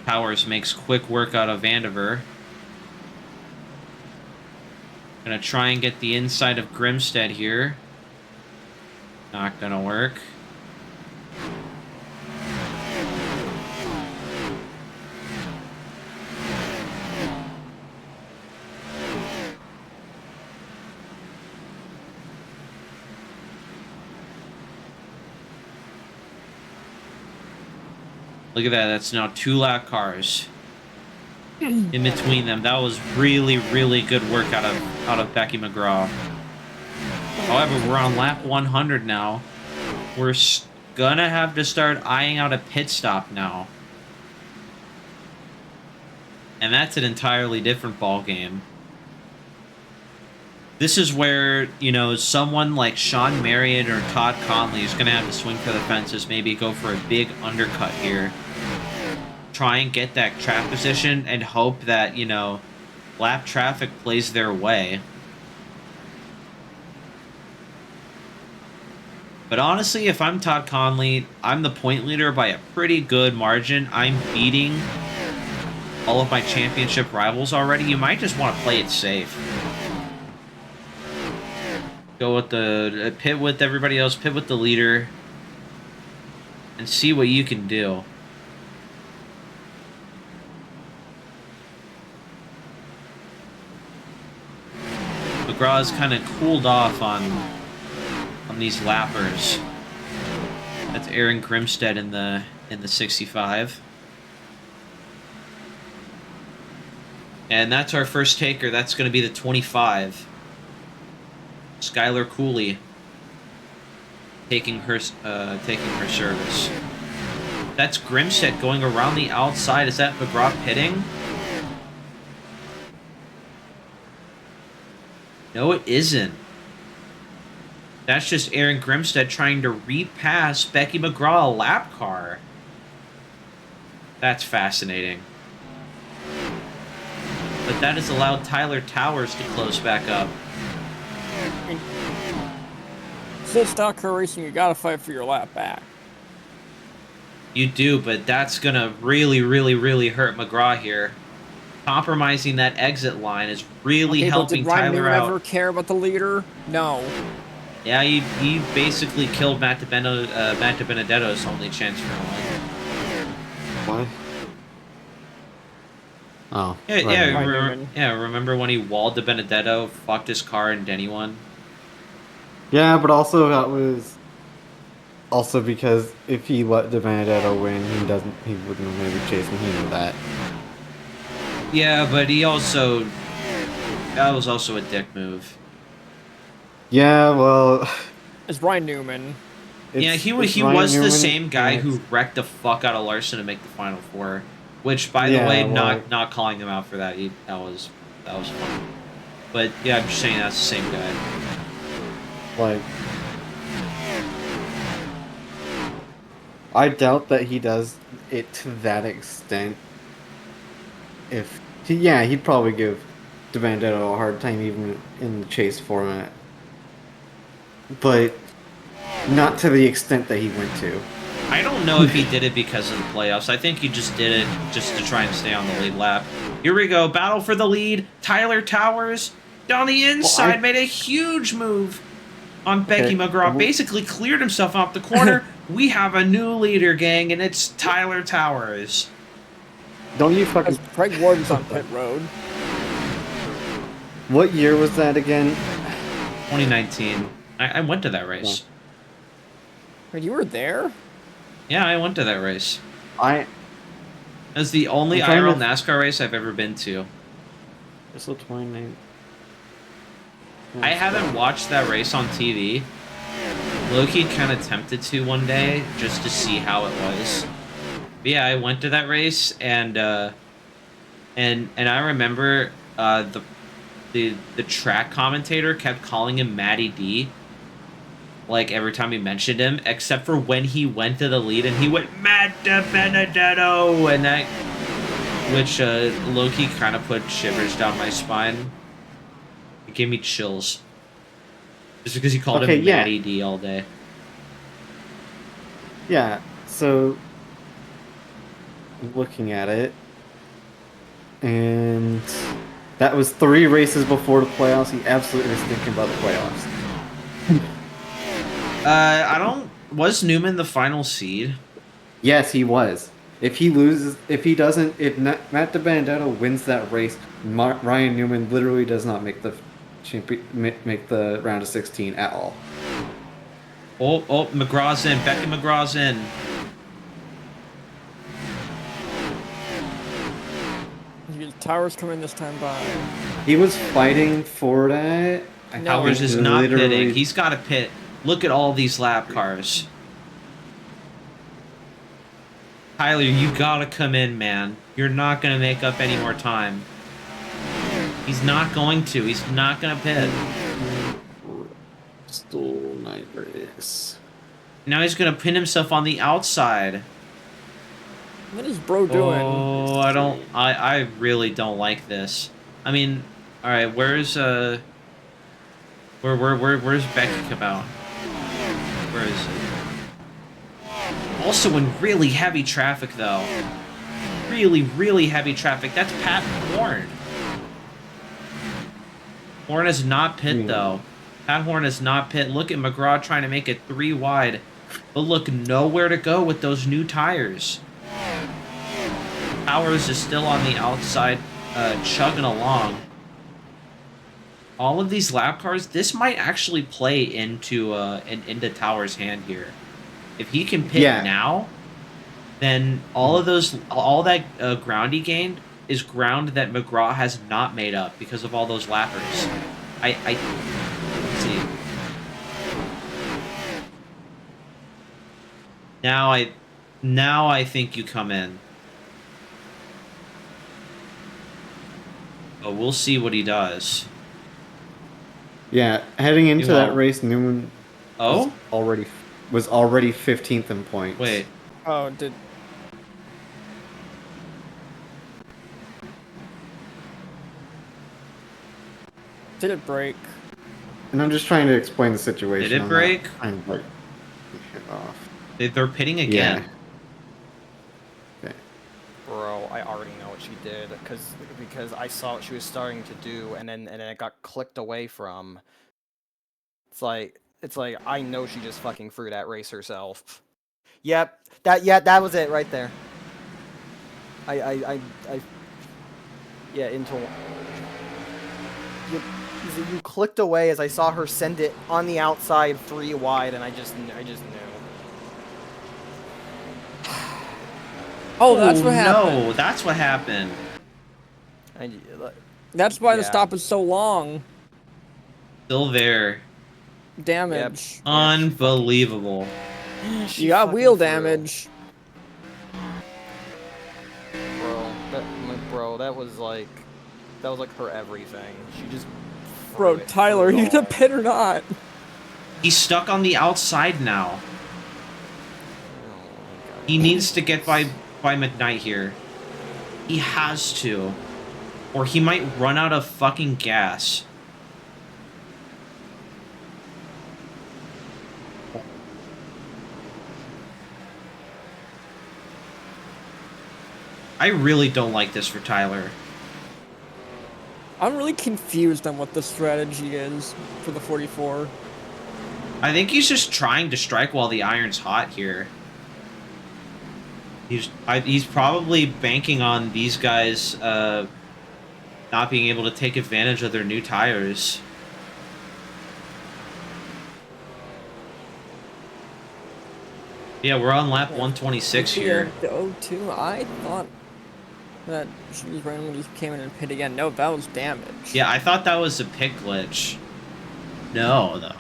[SPEAKER 2] Towers makes quick work out of Vandiver. Gonna try and get the inside of Grimstead here. Not gonna work. Look at that, that's now 2 lap cars in between them. That was really, really good work out of Becky McGraw. However, we're on lap 100 now. We're gonna have to start eyeing out a pit stop now. And that's an entirely different ball game. This is where, you know, someone like Sean Marriott or Todd Conley is going to have to swing for the fences, maybe go for a big undercut here. Try and get that track position and hope that, you know, lap traffic plays their way. But honestly, if I'm Todd Conley, I'm the point leader by a pretty good margin. I'm beating all of my championship rivals already. You might just want to play it safe. Go with the pit with everybody else, pit with the leader, and see what you can do. McGraw's kind of cooled off on these lappers. That's Aaron Grimstead in the 65. And that's our first taker. That's going to be the 25. Skylar Cooley taking her service. That's Grimstead going around the outside. Is that McGraw pitting? No, it isn't. That's just Aaron Grimstead trying to repass Becky McGraw a lap car. That's fascinating. But that has allowed Tyler Towers to close back up.
[SPEAKER 1] Since stock car racing, you gotta fight for your lap back.
[SPEAKER 2] You do, but that's gonna really, really, really hurt McGraw here. Compromising that exit line is really helping Tyler out. Did Ryan
[SPEAKER 1] ever care about the leader? No.
[SPEAKER 2] Yeah, he basically killed Matt DiBenedetto's only chance for a win.
[SPEAKER 6] What? Oh.
[SPEAKER 2] Yeah, remember when he walled DiBenedetto, fucked his car, and Denny won?
[SPEAKER 6] Yeah, but also that was also because if he let DiBenedetto win, he wouldn't maybe chasing. He knew that.
[SPEAKER 2] Yeah, but that was also a dick move.
[SPEAKER 6] Yeah, well,
[SPEAKER 1] it's Ryan Newman.
[SPEAKER 2] Yeah, he was the same guy who wrecked the fuck out of Larson to make the Final Four. Which, by the way, not calling him out for that. That was fun. But yeah, I'm just saying that's the same guy.
[SPEAKER 6] Like, I doubt that he does it to that extent. He'd probably give DiBenedetto a hard time even in the chase format. But not to the extent that he went to.
[SPEAKER 2] I don't know if he did it because of the playoffs. I think he just did it just to try and stay on the lead lap. Here we go. Battle for the lead. Tyler Towers down the inside made a huge move on Becky McGraw. Basically cleared himself off the corner. We have a new leader, gang, and it's Tyler Towers.
[SPEAKER 6] Don't you fucking...
[SPEAKER 1] Craig Warden's on pit road.
[SPEAKER 6] What year was that again?
[SPEAKER 2] 2019. I went to that race.
[SPEAKER 1] Wait, you were there?
[SPEAKER 2] Yeah, I went to that race.
[SPEAKER 6] I...
[SPEAKER 2] It's the only
[SPEAKER 6] I'm trying
[SPEAKER 2] IRL
[SPEAKER 6] to-
[SPEAKER 2] NASCAR race I've ever been to.
[SPEAKER 6] It's the 29.
[SPEAKER 2] I haven't watched that race on TV. Loki kind of tempted to one day just to see how it was. But yeah, I went to that race and I remember the track commentator kept calling him Matty D. Like every time he mentioned him, except for when he went to the lead and he went Matt Benedetto, and that, which Loki kind of put shivers down my spine. It gave me chills. Just because he called him Matty D all day.
[SPEAKER 6] Yeah, so looking at it, and that was 3 races before the playoffs. He absolutely was thinking about the playoffs.
[SPEAKER 2] I don't... Was Newman the final seed?
[SPEAKER 6] Yes, he was. If he loses, if Matt DiBenedetto wins that race, Ryan Newman literally does not make the round of 16 at all.
[SPEAKER 2] Oh, McGraw's in. Becky McGraw's in.
[SPEAKER 1] Towers come in this time by.
[SPEAKER 6] He was fighting for that.
[SPEAKER 2] Towers is not pitting. He's got to pit. Look at all these lap cars. Tyler, you gotta come in, man. You're not gonna make up any more time. He's not going to. He's not gonna pit.
[SPEAKER 6] Stole night race.
[SPEAKER 2] Now he's gonna pin himself on the outside.
[SPEAKER 1] What is bro doing?
[SPEAKER 2] Oh, I really don't like this. I mean, all right, where's Becky come out? Where is it? Also in really heavy traffic though. Really heavy traffic. That's Pat Horn. Horn is not pit though. Pat Horn is not pit. Look at McGraw trying to make it 3 wide. But look, nowhere to go with those new tires. Towers is still on the outside, chugging along. All of these lap cars, this might actually play into Towers' hand here. If he can pit now, then all that ground he gained is ground that McGraw has not made up because of all those lappers. Let's see. Now I think you come in. But we'll see what he does.
[SPEAKER 6] Yeah, heading into that race, Newman was already 15th in points.
[SPEAKER 2] Wait.
[SPEAKER 1] Oh, Did it break?
[SPEAKER 6] And I'm just trying to explain the situation.
[SPEAKER 2] Did it break?
[SPEAKER 6] I'm like, off.
[SPEAKER 2] They're pitting again.
[SPEAKER 6] Yeah. Okay.
[SPEAKER 7] Bro, I already know what she did because I saw what she was starting to do, and then it got clicked away from. It's like I know she just fucking threw that race herself. Yep, that was it right there. You clicked away as I saw her send it on the outside 3 wide, and I just knew.
[SPEAKER 1] Oh, that's what happened.
[SPEAKER 2] No, that's what happened.
[SPEAKER 1] That's why the stop is so long.
[SPEAKER 2] Still there.
[SPEAKER 1] Damage.
[SPEAKER 7] Yep.
[SPEAKER 2] Unbelievable.
[SPEAKER 1] You got wheel damage.
[SPEAKER 7] Bro, that was like her everything. She just.
[SPEAKER 1] Bro, Tyler, are you gonna pit or not?
[SPEAKER 2] He's stuck on the outside now. He needs to get by McKnight here. He has to. Or he might run out of fucking gas. I really don't like this for Tyler.
[SPEAKER 1] I'm really confused on what the strategy is for the 44.
[SPEAKER 2] I think he's just trying to strike while the iron's hot here. He's probably banking on these guys not being able to take advantage of their new tires. Yeah, we're on lap 126 here.
[SPEAKER 1] The O2, I thought that she was randomly just came in and pit again. No, that was damage.
[SPEAKER 2] Yeah, I thought that was a pit glitch. No, though.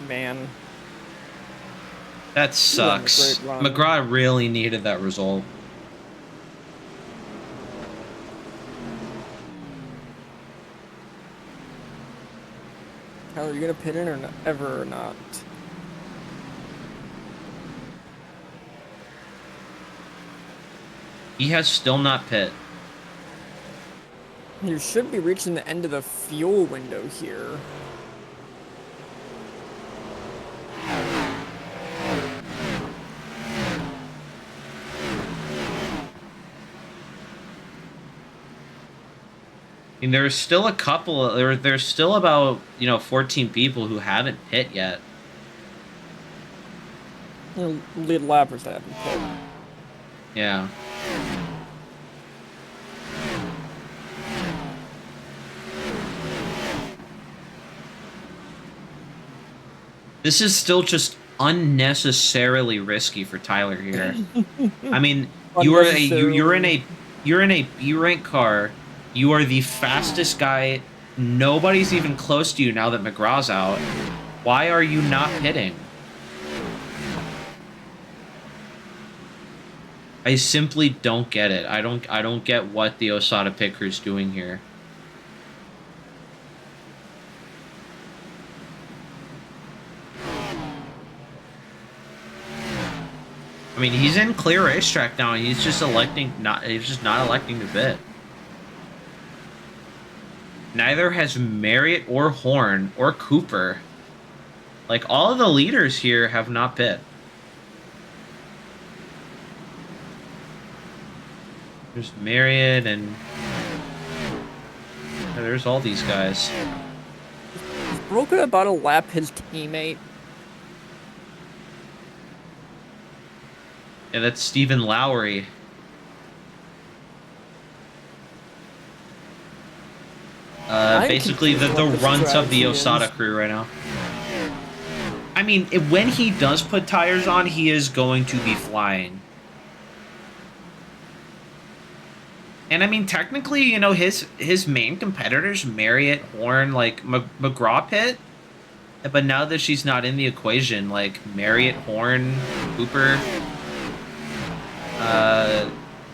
[SPEAKER 1] Man.
[SPEAKER 2] That sucks.
[SPEAKER 1] Great run.
[SPEAKER 2] McGraw really needed that result.
[SPEAKER 1] Tyler, are you gonna pit in or ever or not?
[SPEAKER 2] He has still not pit.
[SPEAKER 1] You should be reaching the end of the fuel window here.
[SPEAKER 2] I mean, there's still a couple. There's still about 14 people who haven't pit yet.
[SPEAKER 1] Lead lappers that haven't pit.
[SPEAKER 2] Yeah. This is still just unnecessarily risky for Tyler here. I mean, you're in a B rank car. You are the fastest guy. Nobody's even close to you now that McGraw's out. Why are you not pitting? I simply don't get it. I don't get what the Osada pit crew's doing here. I mean, he's in clear racetrack now, and he's just not electing to pit. Neither has Marriott or Horn or Cooper. Like, all of the leaders here have not pit. There's Marriott and there's all these guys.
[SPEAKER 1] Is Broken about to lap his teammate?
[SPEAKER 2] Yeah, that's Stephen Lowry. Basically the runs of the Osada crew right now. I mean, when he does put tires on, he is going to be flying. And I mean, technically, his main competitors, Marriott, Horn, like McGraw pit. But now that she's not in the equation, like Marriott, Horn, Cooper,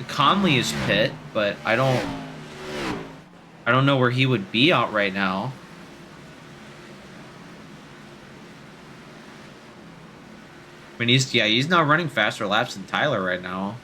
[SPEAKER 2] Conley is pit, but I don't know where he would be out right now. I mean, he's not running faster laps than Tyler right now.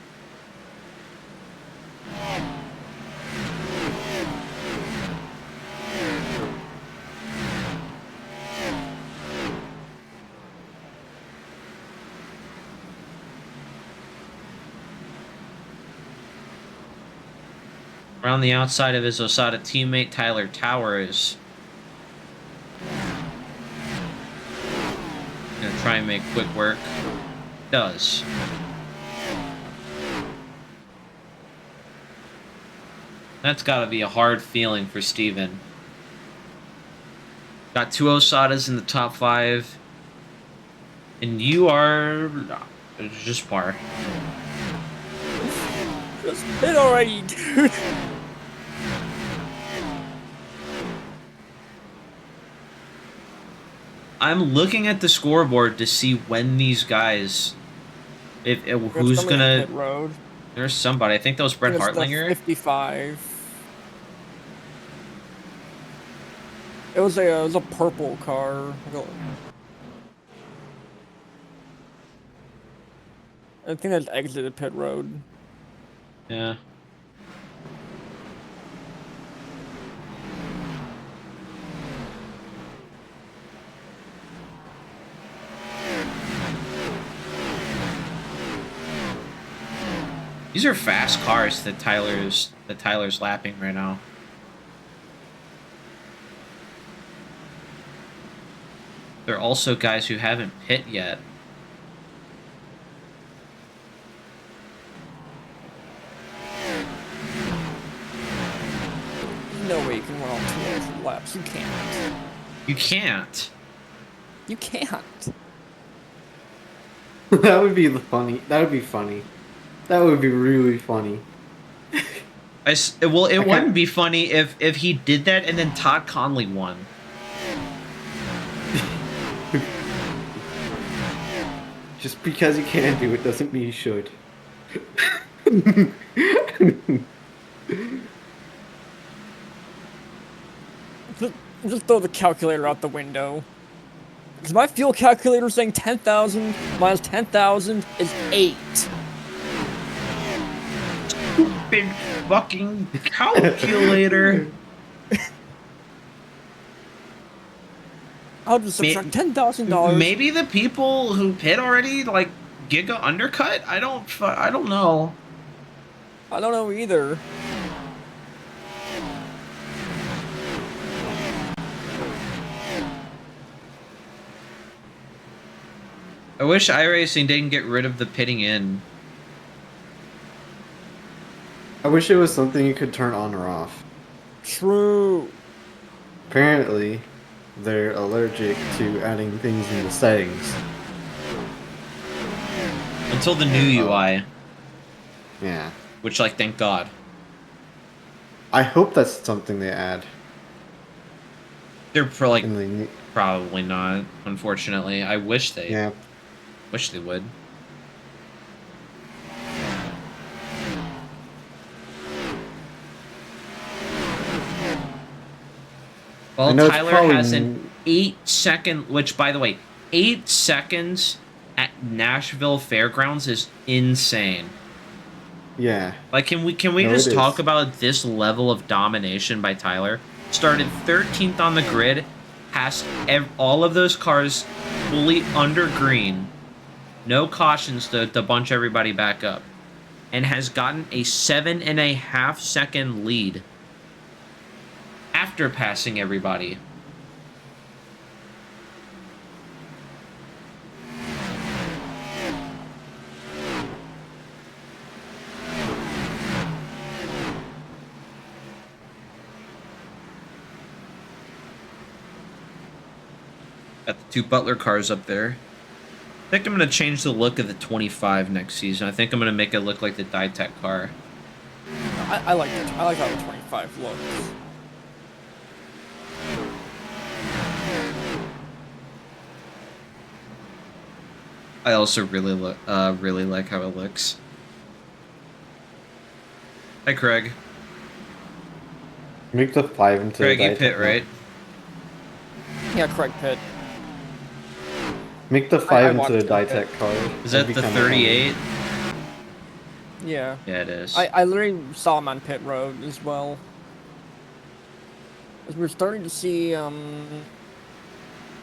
[SPEAKER 2] Around the outside of his Osada teammate, Tyler Towers. Gonna try and make quick work. Does. That's gotta be a hard feeling for Steven. Got 2 Osadas in the top 5. And you are just par.
[SPEAKER 1] Just pit already, dude.
[SPEAKER 2] I'm looking at the scoreboard to see when these guys, who's gonna.
[SPEAKER 1] Pit road.
[SPEAKER 2] There's somebody. I think that was Brett
[SPEAKER 1] There's the
[SPEAKER 2] Hartlinger.
[SPEAKER 1] 55. It was a purple car. I think that exited pit road.
[SPEAKER 2] Yeah. These are fast cars that Tyler's lapping right now. They're also guys who haven't pit yet.
[SPEAKER 1] No way you can run all 2 laps. You can't.
[SPEAKER 2] You can't.
[SPEAKER 1] You can't.
[SPEAKER 6] That would be funny. That would be funny. That would be really funny.
[SPEAKER 2] Well, it
[SPEAKER 6] I can't-
[SPEAKER 2] wouldn't be funny if he did that and then Todd Conley won.
[SPEAKER 6] Just because you can do it doesn't mean you should.
[SPEAKER 1] Just throw the calculator out the window. Because my fuel calculator is saying 10,000 minus 10,000 is 8.
[SPEAKER 2] Big fucking calculator.
[SPEAKER 1] I'll just subtract $10,000.
[SPEAKER 2] Maybe the people who pit already like giga undercut. I don't know.
[SPEAKER 1] I don't know either.
[SPEAKER 2] I wish iRacing didn't get rid of the pitting in.
[SPEAKER 6] I wish it was something you could turn on or off.
[SPEAKER 1] True.
[SPEAKER 6] Apparently, they're allergic to adding things in the settings.
[SPEAKER 2] Until the new UI,
[SPEAKER 6] Yeah.
[SPEAKER 2] which like thank God.
[SPEAKER 6] I hope that's something they add.
[SPEAKER 2] They're like
[SPEAKER 6] In the,
[SPEAKER 2] probably not, unfortunately. I wish they
[SPEAKER 6] yeah.
[SPEAKER 2] wish they would. Well,
[SPEAKER 6] I know it's
[SPEAKER 2] Tyler
[SPEAKER 6] probably
[SPEAKER 2] has an 8-second, which by the way, 8 seconds at Nashville Fairgrounds is insane.
[SPEAKER 6] Yeah.
[SPEAKER 2] Like, can we
[SPEAKER 6] No,
[SPEAKER 2] just
[SPEAKER 6] it
[SPEAKER 2] talk
[SPEAKER 6] is.
[SPEAKER 2] about this level of domination by Tyler? Started 13th on the grid, passed all of those cars fully under green, no cautions to bunch everybody back up, and has gotten a 7.5 second lead after passing everybody. Got the 2 Butler cars up there. I think I'm going to change the look of the 25 next season. I think I'm going to make it look like the Ditech car.
[SPEAKER 1] I like it. I like how the 25 looks.
[SPEAKER 2] I also really like how it looks. Hi, Craig.
[SPEAKER 6] Make the 5 into
[SPEAKER 2] Craig,
[SPEAKER 6] the
[SPEAKER 2] you
[SPEAKER 6] Ditech
[SPEAKER 2] pit,
[SPEAKER 6] now.
[SPEAKER 2] right?
[SPEAKER 1] Yeah, Craig Pitt.
[SPEAKER 6] Make the
[SPEAKER 1] I
[SPEAKER 6] 5 into
[SPEAKER 1] watched
[SPEAKER 6] the
[SPEAKER 1] it.
[SPEAKER 6] Ditech car.
[SPEAKER 2] Is that
[SPEAKER 6] That'd
[SPEAKER 2] the
[SPEAKER 6] be kinda
[SPEAKER 2] 38?
[SPEAKER 1] Yeah.
[SPEAKER 2] Yeah, it is.
[SPEAKER 1] I literally saw him on pit road as well. As we're starting to see the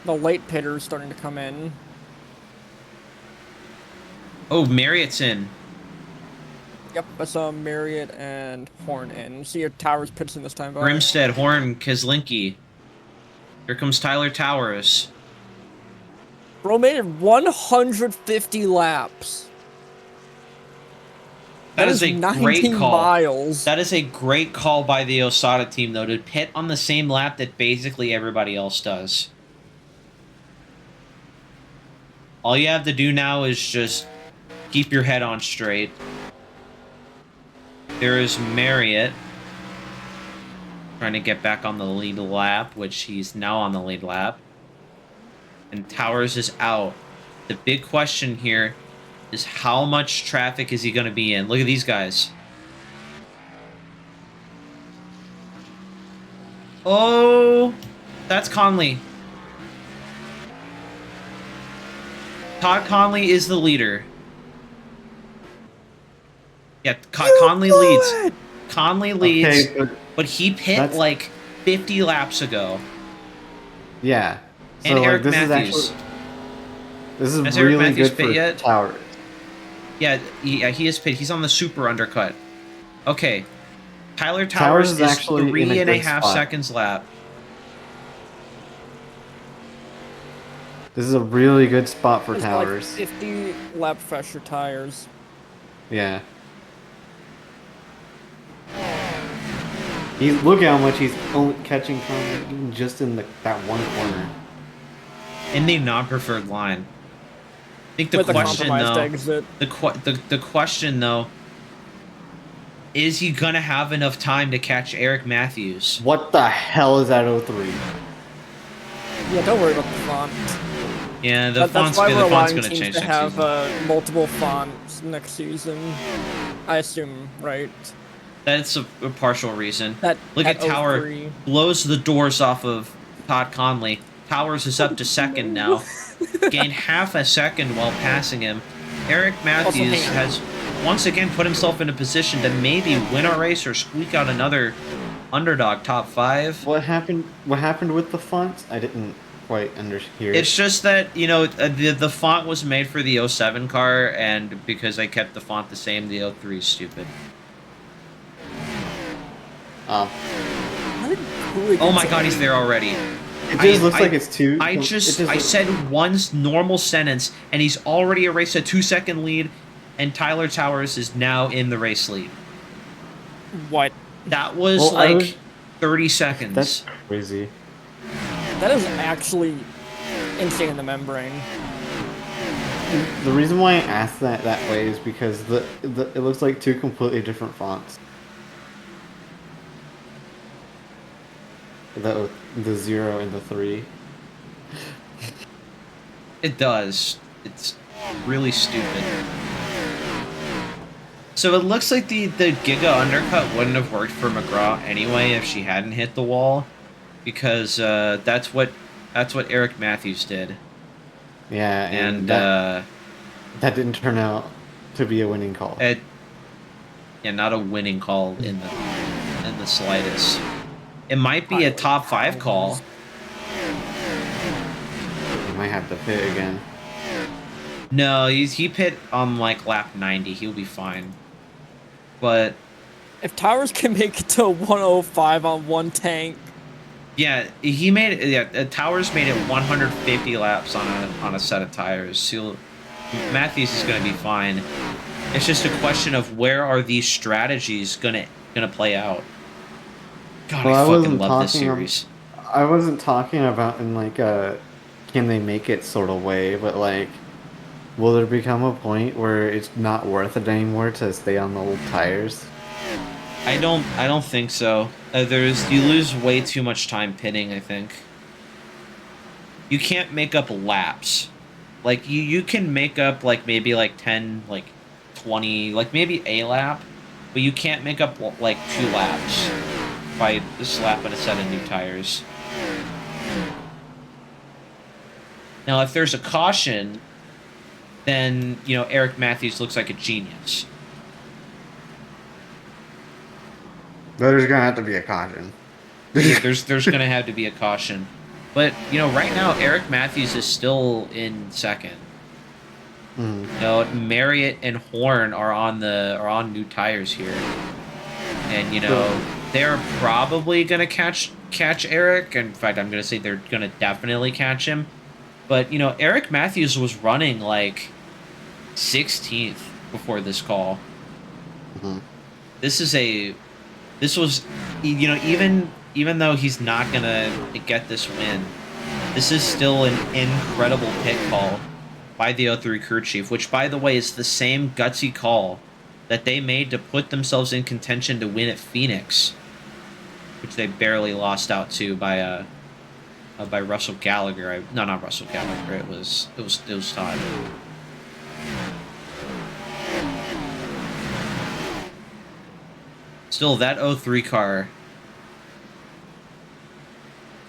[SPEAKER 1] late pitters starting to come in.
[SPEAKER 2] Oh, Marriott's in.
[SPEAKER 1] Yep, I saw Marriott and Horn in. See your Towers pits in this time, by
[SPEAKER 2] Grimstead, Horn, Kezlinski. Here comes Tyler Towers.
[SPEAKER 1] Bro made it 150 laps.
[SPEAKER 2] That is a
[SPEAKER 1] 19
[SPEAKER 2] great call.
[SPEAKER 1] miles.
[SPEAKER 2] That is a great call by the Osada team, though, to pit on the same lap that basically everybody else does. All you have to do now is just keep your head on straight. There is Marriott trying to get back on the lead lap, which he's now on the lead lap. And Towers is out. The big question here is how much traffic is he going to be in? Look at these guys. Oh, that's Conley. Todd Conley is the leader. Yeah, Conley leads. Conley leads,
[SPEAKER 6] Okay,
[SPEAKER 2] but he pit
[SPEAKER 6] that's-
[SPEAKER 2] like 50 laps ago.
[SPEAKER 6] Yeah. So
[SPEAKER 2] And
[SPEAKER 6] like
[SPEAKER 2] Eric
[SPEAKER 6] this
[SPEAKER 2] Matthews.
[SPEAKER 6] is actually this
[SPEAKER 2] Has
[SPEAKER 6] is
[SPEAKER 2] Eric
[SPEAKER 6] really
[SPEAKER 2] Matthews
[SPEAKER 6] good
[SPEAKER 2] pit
[SPEAKER 6] for
[SPEAKER 2] yet?
[SPEAKER 6] Towers.
[SPEAKER 2] Yeah, he is pitted. He's on the super undercut. Okay. Tyler
[SPEAKER 6] Towers
[SPEAKER 2] Towers
[SPEAKER 6] is
[SPEAKER 2] is
[SPEAKER 6] actually in a
[SPEAKER 2] 3.5
[SPEAKER 6] great spot.
[SPEAKER 2] seconds lap.
[SPEAKER 6] This is a really good spot for
[SPEAKER 1] It's
[SPEAKER 6] Towers.
[SPEAKER 1] like 50 lap fresher tires.
[SPEAKER 6] Yeah. Look how much he's only catching from just in that one corner.
[SPEAKER 2] In the non-preferred line. I think the
[SPEAKER 1] With a
[SPEAKER 2] question,
[SPEAKER 1] compromised
[SPEAKER 2] though...
[SPEAKER 1] exit.
[SPEAKER 2] The question, though... Is he gonna have enough time to catch Eric Matthews?
[SPEAKER 6] What the hell is that 03?
[SPEAKER 1] Yeah, don't worry about the font.
[SPEAKER 2] Yeah, the font's
[SPEAKER 1] That's why we're
[SPEAKER 2] gonna
[SPEAKER 1] allowing teams
[SPEAKER 2] change
[SPEAKER 1] to
[SPEAKER 2] next
[SPEAKER 1] have
[SPEAKER 2] season.
[SPEAKER 1] multiple fonts next season. I assume, right?
[SPEAKER 2] That's a partial reason.
[SPEAKER 1] That
[SPEAKER 2] Look at Tower
[SPEAKER 1] 03.
[SPEAKER 2] blows the doors off of Todd Conley. Towers is up to second now. Gained half a second while passing him. Eric Matthews has once again put himself in a position to maybe win a race or squeak out another underdog top 5.
[SPEAKER 6] What happened with the fonts? I didn't quite hear it.
[SPEAKER 2] It's just that, you know, the font was made for the 07 car, and because I kept the font the same, the 03 is stupid.
[SPEAKER 6] Oh.
[SPEAKER 1] How did Cooley
[SPEAKER 2] Oh
[SPEAKER 1] get
[SPEAKER 2] my
[SPEAKER 1] so
[SPEAKER 2] god, he's there already.
[SPEAKER 6] It just looks like it's two.
[SPEAKER 2] I said one normal sentence, and he's already erased a 2-second lead, and Tyler Towers is now in the race lead.
[SPEAKER 1] What?
[SPEAKER 2] That was 30 seconds.
[SPEAKER 6] That's crazy.
[SPEAKER 1] That is actually insane in the membrane.
[SPEAKER 6] The reason why I asked that way is because it looks like two completely different fonts. The 0 and the 3.
[SPEAKER 2] It does. It's really stupid. So it looks like the Giga undercut wouldn't have worked for McGraw anyway if she hadn't hit the wall, because that's what Eric Matthews did.
[SPEAKER 6] Yeah,
[SPEAKER 2] and
[SPEAKER 6] that didn't turn out to be a winning call.
[SPEAKER 2] Yeah, not a winning call in the slightest. It might be a top 5 call.
[SPEAKER 6] He might have to pit again.
[SPEAKER 2] No, he pit on like lap 90. He'll be fine. But
[SPEAKER 1] if Towers can make it to 105 on one tank,
[SPEAKER 2] yeah, he made it. Yeah, Towers made it 150 laps on a set of tires. Matthews is going to be fine. It's just a question of where are these strategies gonna play out. God, I fucking love this series.
[SPEAKER 6] I wasn't talking about in like a can they make it sort of way, but like, will there become a point where it's not worth it anymore to stay on the old tires?
[SPEAKER 2] I don't think so. You lose way too much time pitting, I think. You can't make up laps. Like you can make up like maybe like 10, like 20, like maybe a lap, but you can't make up like 2 laps by slapping a set of new tires. Now, if there's a caution, then, you know, Eric Matthews looks like a genius.
[SPEAKER 6] There's gonna have to be a caution.
[SPEAKER 2] There's gonna have to be a caution. But, you know, right now, Eric Matthews is still in second.
[SPEAKER 6] Mm.
[SPEAKER 2] You know, Marriott and Horn are on new tires here. And, you know, they're probably gonna catch Eric. In fact, I'm gonna say they're gonna definitely catch him. But, you know, Eric Matthews was running like 16th before this call.
[SPEAKER 6] Mm-hmm.
[SPEAKER 2] This was, you know, even though he's not gonna get this win, this is still an incredible pit call by the 03 crew chief, which, by the way, is the same gutsy call that they made to put themselves in contention to win at Phoenix, which they barely lost out to by Russell Gallagher. Not Russell Gallagher. It was Todd. Still, that 03 car,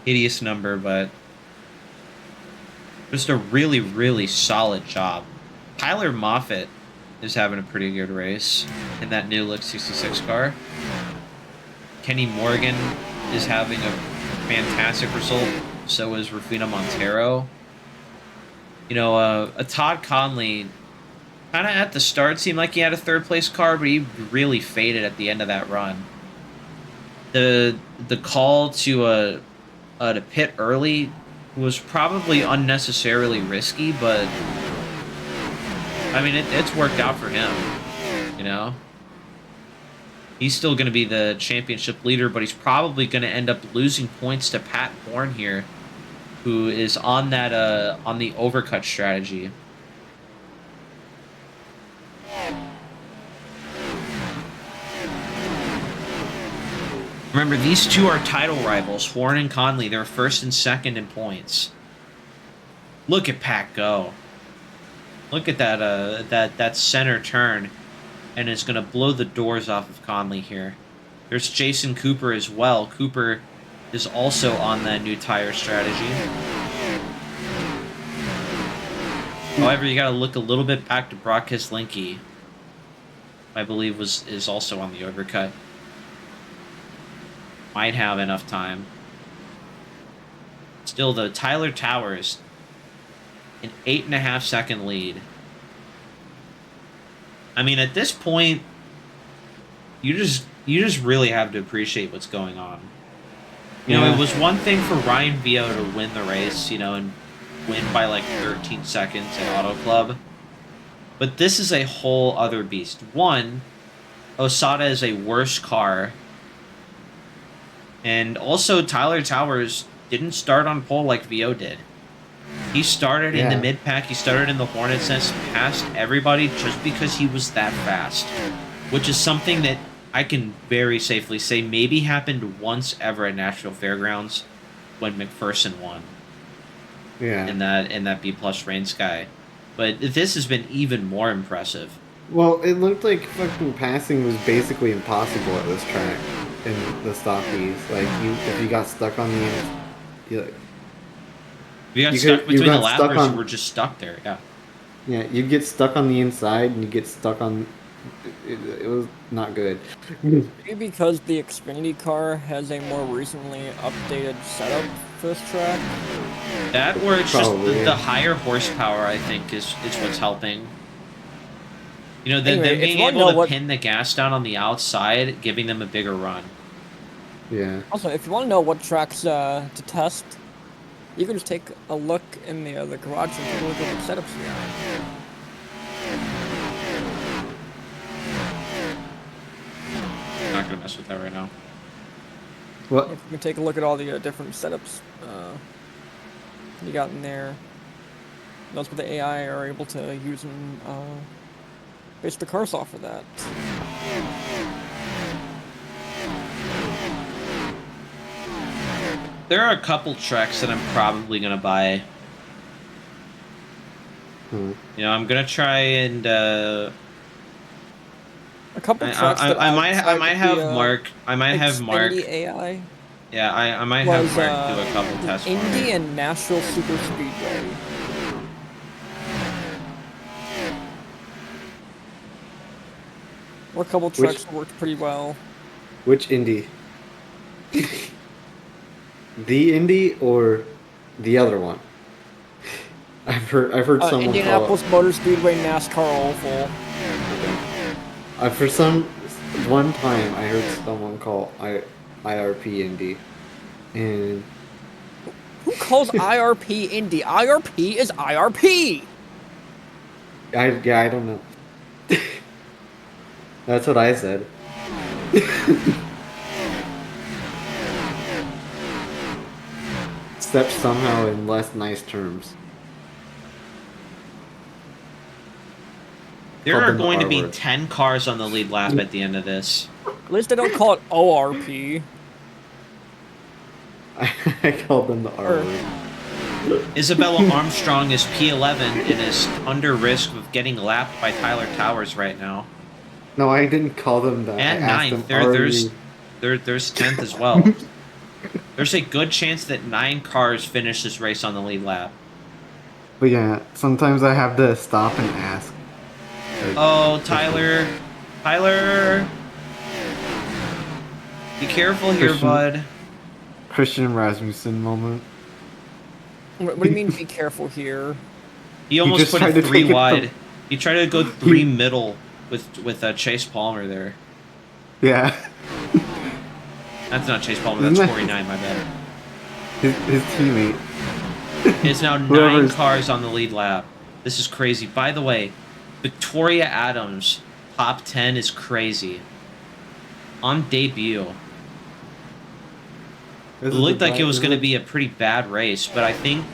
[SPEAKER 2] hideous number, but just a really, really solid job. Tyler Moffitt is having a pretty good race in that new look 66 car. Kenny Morgan is having a fantastic result. So is Rufino Montero. You know, a Todd Conley Kind of at the start seemed like he had a third place car, but he really faded at the end of that run. The call to pit early was probably unnecessarily risky, but I mean it's worked out for him, you know. He's still going to be the championship leader, but he's probably going to end up losing points to Pat Bourne here, who is on that on the overcut strategy. Remember, these two are title rivals, Horn and Conley. They're first and second in points. Look at Pat go. Look at that that center turn, and it's going to blow the doors off of Conley here. There's Jason Cooper as well. Cooper is also on that new tire strategy. However, you got to look a little bit back to Brock Kislinky. I believe is also on the overcut. Might have enough time. Still, though, Tyler Towers, an 8.5-second lead. I mean, at this point, you just really have to appreciate what's going on. You know, it was one thing for Ryan Vio to win the race, you know, and win by like 13 seconds at Auto Club. But this is a whole other beast. One, Osada is a worse car. And also, Tyler Towers didn't start on pole like Vio did. He started in the mid-pack, he started in the Hornet's Nest, passed everybody just because he was that fast. Which is something that I can very safely say maybe happened once ever at Nashville Fairgrounds when McPherson won.
[SPEAKER 6] Yeah.
[SPEAKER 2] In that B+ rain sky. But this has been even more impressive.
[SPEAKER 6] Well, it looked like fucking passing was basically impossible at this track in the stockies. Like, if you got stuck on the end,
[SPEAKER 2] You got stuck between the lappers, you were just stuck there, yeah.
[SPEAKER 6] Yeah, you'd get stuck on the inside, and you get stuck on... It was not good.
[SPEAKER 1] Maybe because the Xfinity car has a more recently updated setup for this track.
[SPEAKER 2] That, or it's just the higher horsepower, I think, is what's helping. You know, them being able to pin the gas down on the outside, giving them a bigger run.
[SPEAKER 6] Yeah.
[SPEAKER 1] Also, if you want to know what tracks to test, you can just take a look in the garage and take a look at the setups here.
[SPEAKER 2] I'm not gonna mess with that right now.
[SPEAKER 6] What?
[SPEAKER 1] If you can take a look at all the different setups you got in there, that's what the AI are able to use and base the cars off of that.
[SPEAKER 2] There are a couple tracks that I'm probably gonna buy. You know, I'm gonna try and
[SPEAKER 1] a couple tracks
[SPEAKER 2] I might have Mark. I might have Mark.
[SPEAKER 1] AI.
[SPEAKER 2] Yeah, I might have Mark do a couple tests.
[SPEAKER 1] Indy and Nashville Super Speedway. Or a couple tracks that worked pretty well.
[SPEAKER 6] Which Indy? The Indy or the other one? I've heard someone
[SPEAKER 1] Indianapolis
[SPEAKER 6] call it...
[SPEAKER 1] Motor Speedway NASCAR Oval.
[SPEAKER 6] For one time I heard someone call IRP Indy, and
[SPEAKER 1] who calls IRP Indy? IRP is IRP.
[SPEAKER 6] I don't know. That's what I said. Except somehow in less nice terms.
[SPEAKER 2] There are going to be 10 cars on the lead lap at the end of this.
[SPEAKER 1] At least they don't call it ORP.
[SPEAKER 6] I called them the R word.
[SPEAKER 2] Isabella Armstrong is P11 and is under risk of getting lapped by Tyler Towers right now.
[SPEAKER 6] No, I didn't call them that.
[SPEAKER 2] And 9th. There's 10th as well. There's a good chance that 9 cars finish this race on the lead lap.
[SPEAKER 6] But yeah, sometimes I have to stop and ask.
[SPEAKER 2] Oh, Tyler. Tyler! Be careful here, bud.
[SPEAKER 6] Christian Rasmussen moment.
[SPEAKER 1] What do you mean, be careful here?
[SPEAKER 2] He almost put it 3 wide. He tried to go 3 middle with Chase Palmer there.
[SPEAKER 6] Yeah.
[SPEAKER 2] That's not Chase Palmer.
[SPEAKER 6] Isn't
[SPEAKER 2] That's
[SPEAKER 6] that-
[SPEAKER 2] 49. My bad.
[SPEAKER 6] His teammate.
[SPEAKER 2] It's now 9
[SPEAKER 6] Whoever's-
[SPEAKER 2] cars on the lead lap. This is crazy. By the way, Victoria Adams top 10 is crazy. On debut. It looked like it was going to be a pretty bad race, but I think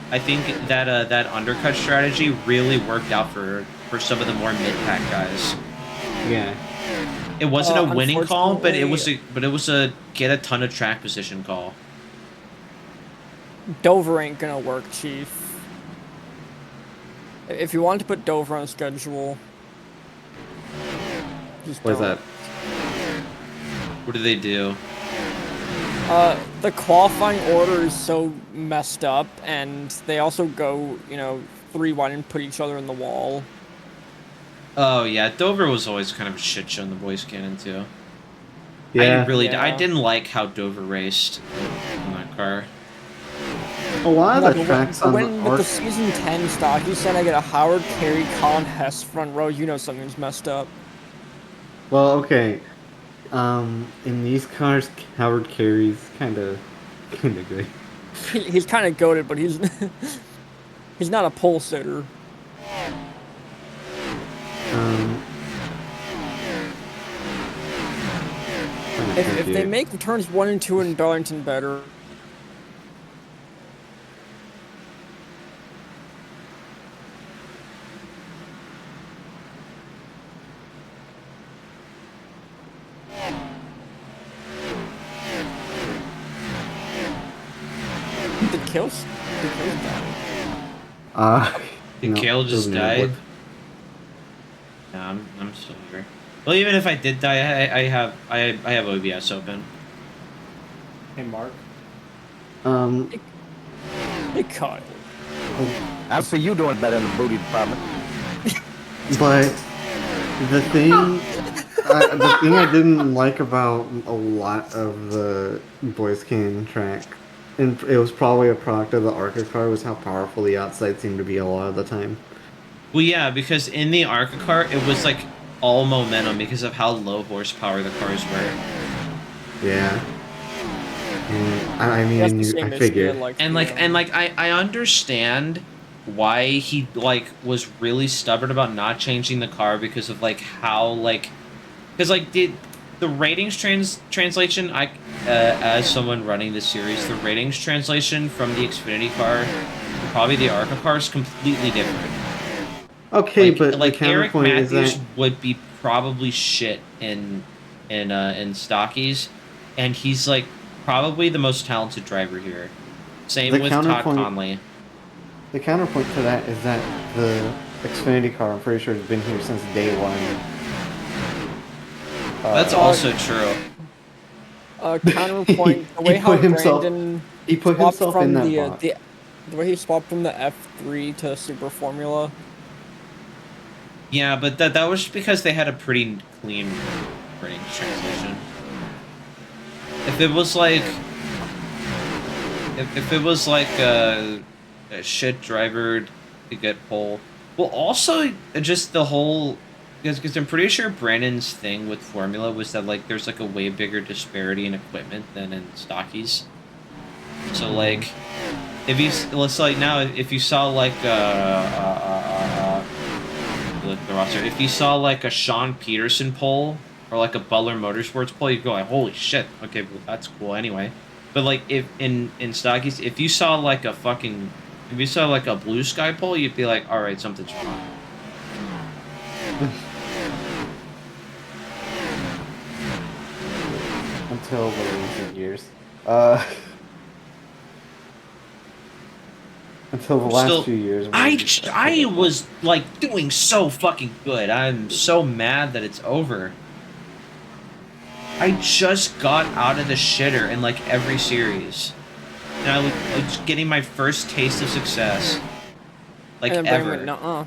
[SPEAKER 2] that that undercut strategy really worked out for some of the more mid-pack guys.
[SPEAKER 6] Yeah.
[SPEAKER 2] It wasn't a winning call, but it
[SPEAKER 1] unfortunately-
[SPEAKER 2] was a get a ton of track position call.
[SPEAKER 1] Dover ain't gonna work, Chief. If you want to put Dover on schedule, just
[SPEAKER 6] What is
[SPEAKER 1] don't.
[SPEAKER 6] that?
[SPEAKER 2] What do they do?
[SPEAKER 1] The qualifying order is so messed up, and they also go, 3-1 and put each other in the wall.
[SPEAKER 2] Oh yeah, Dover was always kind of a shit show in the boys' cannon too.
[SPEAKER 6] Yeah.
[SPEAKER 2] I
[SPEAKER 1] Yeah.
[SPEAKER 2] didn't like how Dover raced in that car.
[SPEAKER 6] A lot of
[SPEAKER 1] No,
[SPEAKER 6] the
[SPEAKER 1] but
[SPEAKER 6] tracks
[SPEAKER 1] when,
[SPEAKER 6] on
[SPEAKER 1] when
[SPEAKER 6] the
[SPEAKER 1] with
[SPEAKER 6] arc.
[SPEAKER 1] the season 10 stock, you said I get a Howard Carey, Colin Hess front row, something's messed up.
[SPEAKER 6] Well, okay. In these cars, Howard Carey's kind of good.
[SPEAKER 1] He's kind of goated, but he's he's not a pole sitter. If they make the turns 1 and 2 in Darlington better, the kills died.
[SPEAKER 2] Did Kale just
[SPEAKER 6] doesn't
[SPEAKER 2] die?
[SPEAKER 6] work.
[SPEAKER 2] No, I'm still here. Well, even if I did die, I have OBS open.
[SPEAKER 4] Hey, Mark.
[SPEAKER 1] Hey, Kyle.
[SPEAKER 8] I see you doing better in the booty department.
[SPEAKER 6] But the thing I didn't like about a lot of the Boys Canyon track, and it was probably a product of the ARCA car, was how powerful the outside seemed to be a lot of the time.
[SPEAKER 2] Well, yeah, because in the ARCA car, it was like all momentum because of how low horsepower the cars were.
[SPEAKER 6] Yeah. And I
[SPEAKER 1] That's the
[SPEAKER 6] mean,
[SPEAKER 1] same
[SPEAKER 6] I
[SPEAKER 1] issue
[SPEAKER 6] figured.
[SPEAKER 2] I understand why he like was really stubborn about not changing the car because of like how like because like the ratings translation as someone running the series, the ratings translation from the Xfinity car to probably the ARCA car is completely different.
[SPEAKER 6] Okay,
[SPEAKER 2] Like,
[SPEAKER 6] but
[SPEAKER 2] like
[SPEAKER 6] the
[SPEAKER 2] Eric
[SPEAKER 6] counterpoint is
[SPEAKER 2] Matthews
[SPEAKER 6] that
[SPEAKER 2] would be probably shit in stockies, and he's like probably the most talented driver here. Same
[SPEAKER 6] The
[SPEAKER 2] with Todd
[SPEAKER 6] counterpoint-
[SPEAKER 2] Conley.
[SPEAKER 6] the counterpoint to that is that the Xfinity car, I'm pretty sure, has been here since day one.
[SPEAKER 2] That's also true.
[SPEAKER 1] Counterpoint, the way
[SPEAKER 6] He
[SPEAKER 1] how
[SPEAKER 6] put himself-
[SPEAKER 1] Brandon
[SPEAKER 6] He put
[SPEAKER 1] swapped
[SPEAKER 6] himself
[SPEAKER 1] from
[SPEAKER 6] in that
[SPEAKER 1] the,
[SPEAKER 6] box.
[SPEAKER 1] the way he swapped from the F3 to Super Formula.
[SPEAKER 2] Yeah, but that was because they had a pretty clean ratings translation. If it was like if it was like a shit driver to get pole, well, also just the whole because I'm pretty sure Brandon's thing with Formula was that like there's like a way bigger disparity in equipment than in stockies. So like if you let's like now if you saw like look the roster, if you saw like a Sean Peterson pole or like a Butler Motorsports pole, you'd go like, holy shit, okay, well, that's cool anyway. But like if in stockies, if you saw like a blue sky pole, you'd be like, all right, something's wrong.
[SPEAKER 6] Until the recent years. Until the last few years.
[SPEAKER 2] I was like doing so fucking good. I'm so mad that it's over. I just got out of the shitter in like every series. And I was getting my first taste of success. Like
[SPEAKER 1] And then Brandon
[SPEAKER 2] ever.
[SPEAKER 1] went, nuh-uh.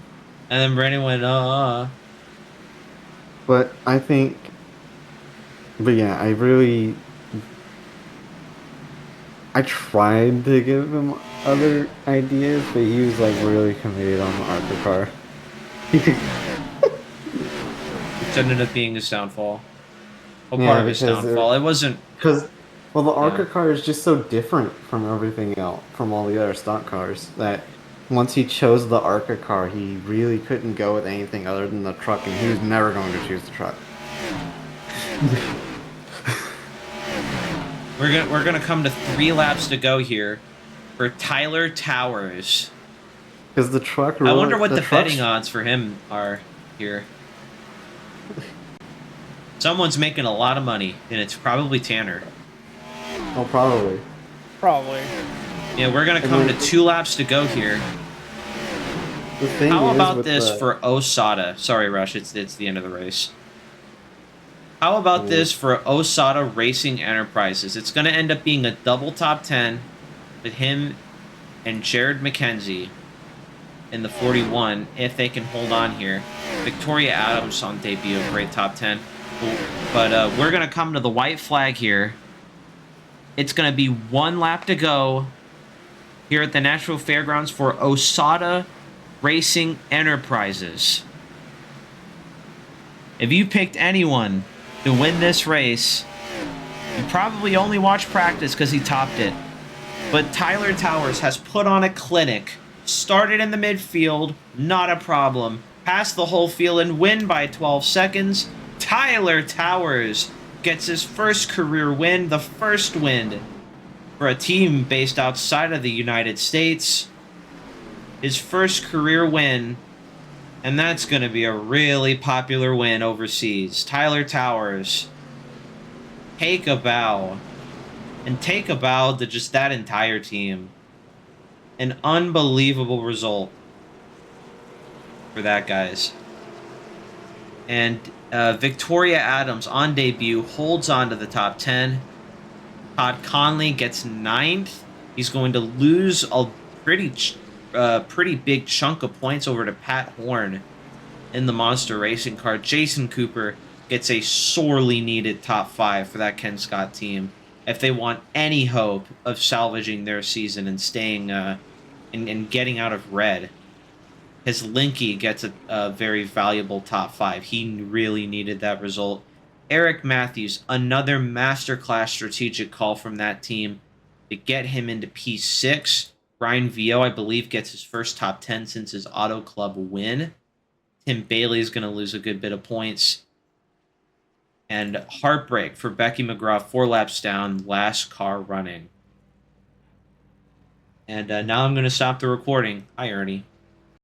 [SPEAKER 2] And then Brandon went,
[SPEAKER 6] But I think. But yeah, I tried to give him other ideas, but he was like really committed on the ARCA car.
[SPEAKER 2] which ended up being his downfall. Well,
[SPEAKER 6] Yeah,
[SPEAKER 2] part of his
[SPEAKER 6] because
[SPEAKER 2] downfall. It wasn't.
[SPEAKER 6] Because, well, the ARCA
[SPEAKER 2] Yeah.
[SPEAKER 6] car is just so different from everything else, from all the other stock cars, that once he chose the ARCA car, he really couldn't go with anything other than the truck, and he was never going to choose the truck.
[SPEAKER 2] We're gonna come to 3 laps to go here for Tyler Towers.
[SPEAKER 6] Because the truck.
[SPEAKER 2] I wonder what the
[SPEAKER 6] truck's-
[SPEAKER 2] betting odds for him are here. Someone's making a lot of money, and it's probably Tanner.
[SPEAKER 6] Oh, probably.
[SPEAKER 1] Probably.
[SPEAKER 2] Yeah, we're gonna come to 2 laps to go here.
[SPEAKER 6] The thing
[SPEAKER 2] How
[SPEAKER 6] is
[SPEAKER 2] about
[SPEAKER 6] with
[SPEAKER 2] this
[SPEAKER 6] the-
[SPEAKER 2] for Osada? Sorry, Rush, it's the end of the race. How about this for Osada Racing Enterprises? It's going to end up being a double top 10 with him and Jared McKenzie in the 41 if they can hold on here. Victoria Adams on debut, great top 10. But we're going to come to the white flag here. It's going to be 1 lap to go here at the Nashville Fairgrounds for Osada Racing Enterprises. If you picked anyone to win this race, you probably only watched practice because he topped it. But Tyler Towers has put on a clinic. Started in the midfield, not a problem. Passed the whole field and win by 12 seconds. Tyler Towers gets his first career win, the first win for a team based outside of the United States. His first career win, and that's going to be a really popular win overseas. Tyler Towers, take a bow. And take a bow to just that entire team. An unbelievable result for that, guys. And Victoria Adams on debut holds on to the top 10. Todd Conley gets 9th. He's going to lose a pretty big chunk of points over to Pat Horn in the Monster Racing car. Jason Cooper gets a sorely needed top 5 for that Ken Scott team if they want any hope of salvaging their season and staying and getting out of red. His Linky gets a very valuable top 5. He really needed that result. Eric Matthews, another masterclass strategic call from that team to get him into P6. Brian Vio, I believe, gets his first top 10 since his Auto Club win. Tim Bailey is going to lose a good bit of points. And heartbreak for Becky McGraw, 4 laps down, last car running. And now I'm going to stop the recording. Hi, Ernie.